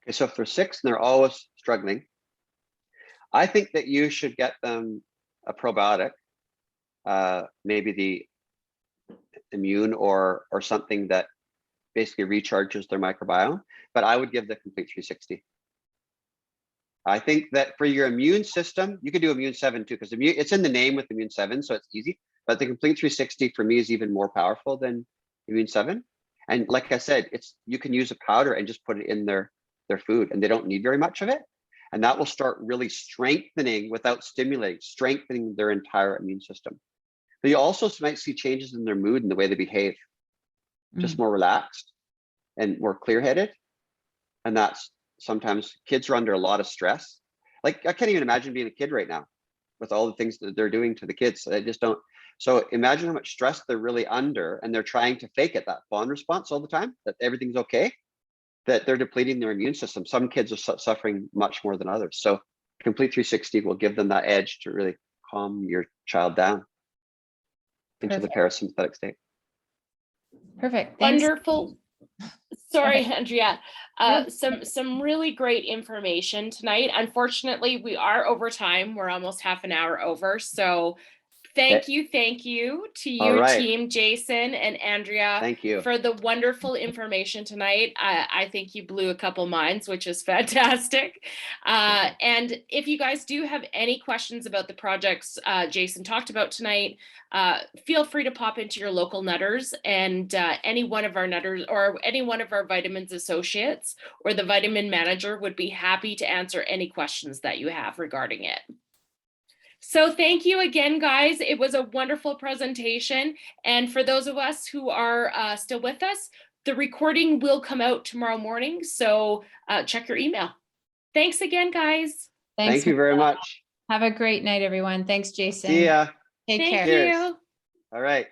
Okay, so if they're 6 and they're always struggling, I think that you should get them a probiotic, maybe the Immune or something that basically recharges their microbiome, but I would give the Complete 360. I think that for your immune system, you could do Immune 7 too, because it's in the name with Immune 7, so it's easy. But the Complete 360 for me is even more powerful than Immune 7. And like I said, you can use a powder and just put it in their food, and they don't need very much of it. And that will start really strengthening without stimulating, strengthening their entire immune system. But you also might see changes in their mood and the way they behave, just more relaxed and more clear-headed. And that's sometimes kids are under a lot of stress. Like I can't even imagine being a kid right now with all the things that they're doing to the kids. I just don't. So imagine how much stress they're really under, and they're trying to fake it, that fawn response all the time, that everything's okay, that they're depleting their immune system. Some kids are suffering much more than others. So Complete 360 will give them that edge to really calm your child down into the parasympathetic state. Perfect. Thanks. Wonderful. Sorry, Andrea. Some really great information tonight. Unfortunately, we are over time. We're almost half an hour over. So thank you to you, team Jason and Andrea. Thank you for the wonderful information tonight. I think you blew a couple minds, which is fantastic. And if you guys do have any questions about the projects Jason talked about tonight, feel free to pop into your local Nutters, and any one of our Nutters or any one of our vitamins associates or the vitamin manager would be happy to answer any questions that you have regarding it. So thank you again, guys. It was a wonderful presentation. And for those of us who are still with us, the recording will come out tomorrow morning. So check your email. Thanks again, guys. Thank you very much. Have a great night, everyone. Thanks, Jason. See ya. Take care. Thank you. All right.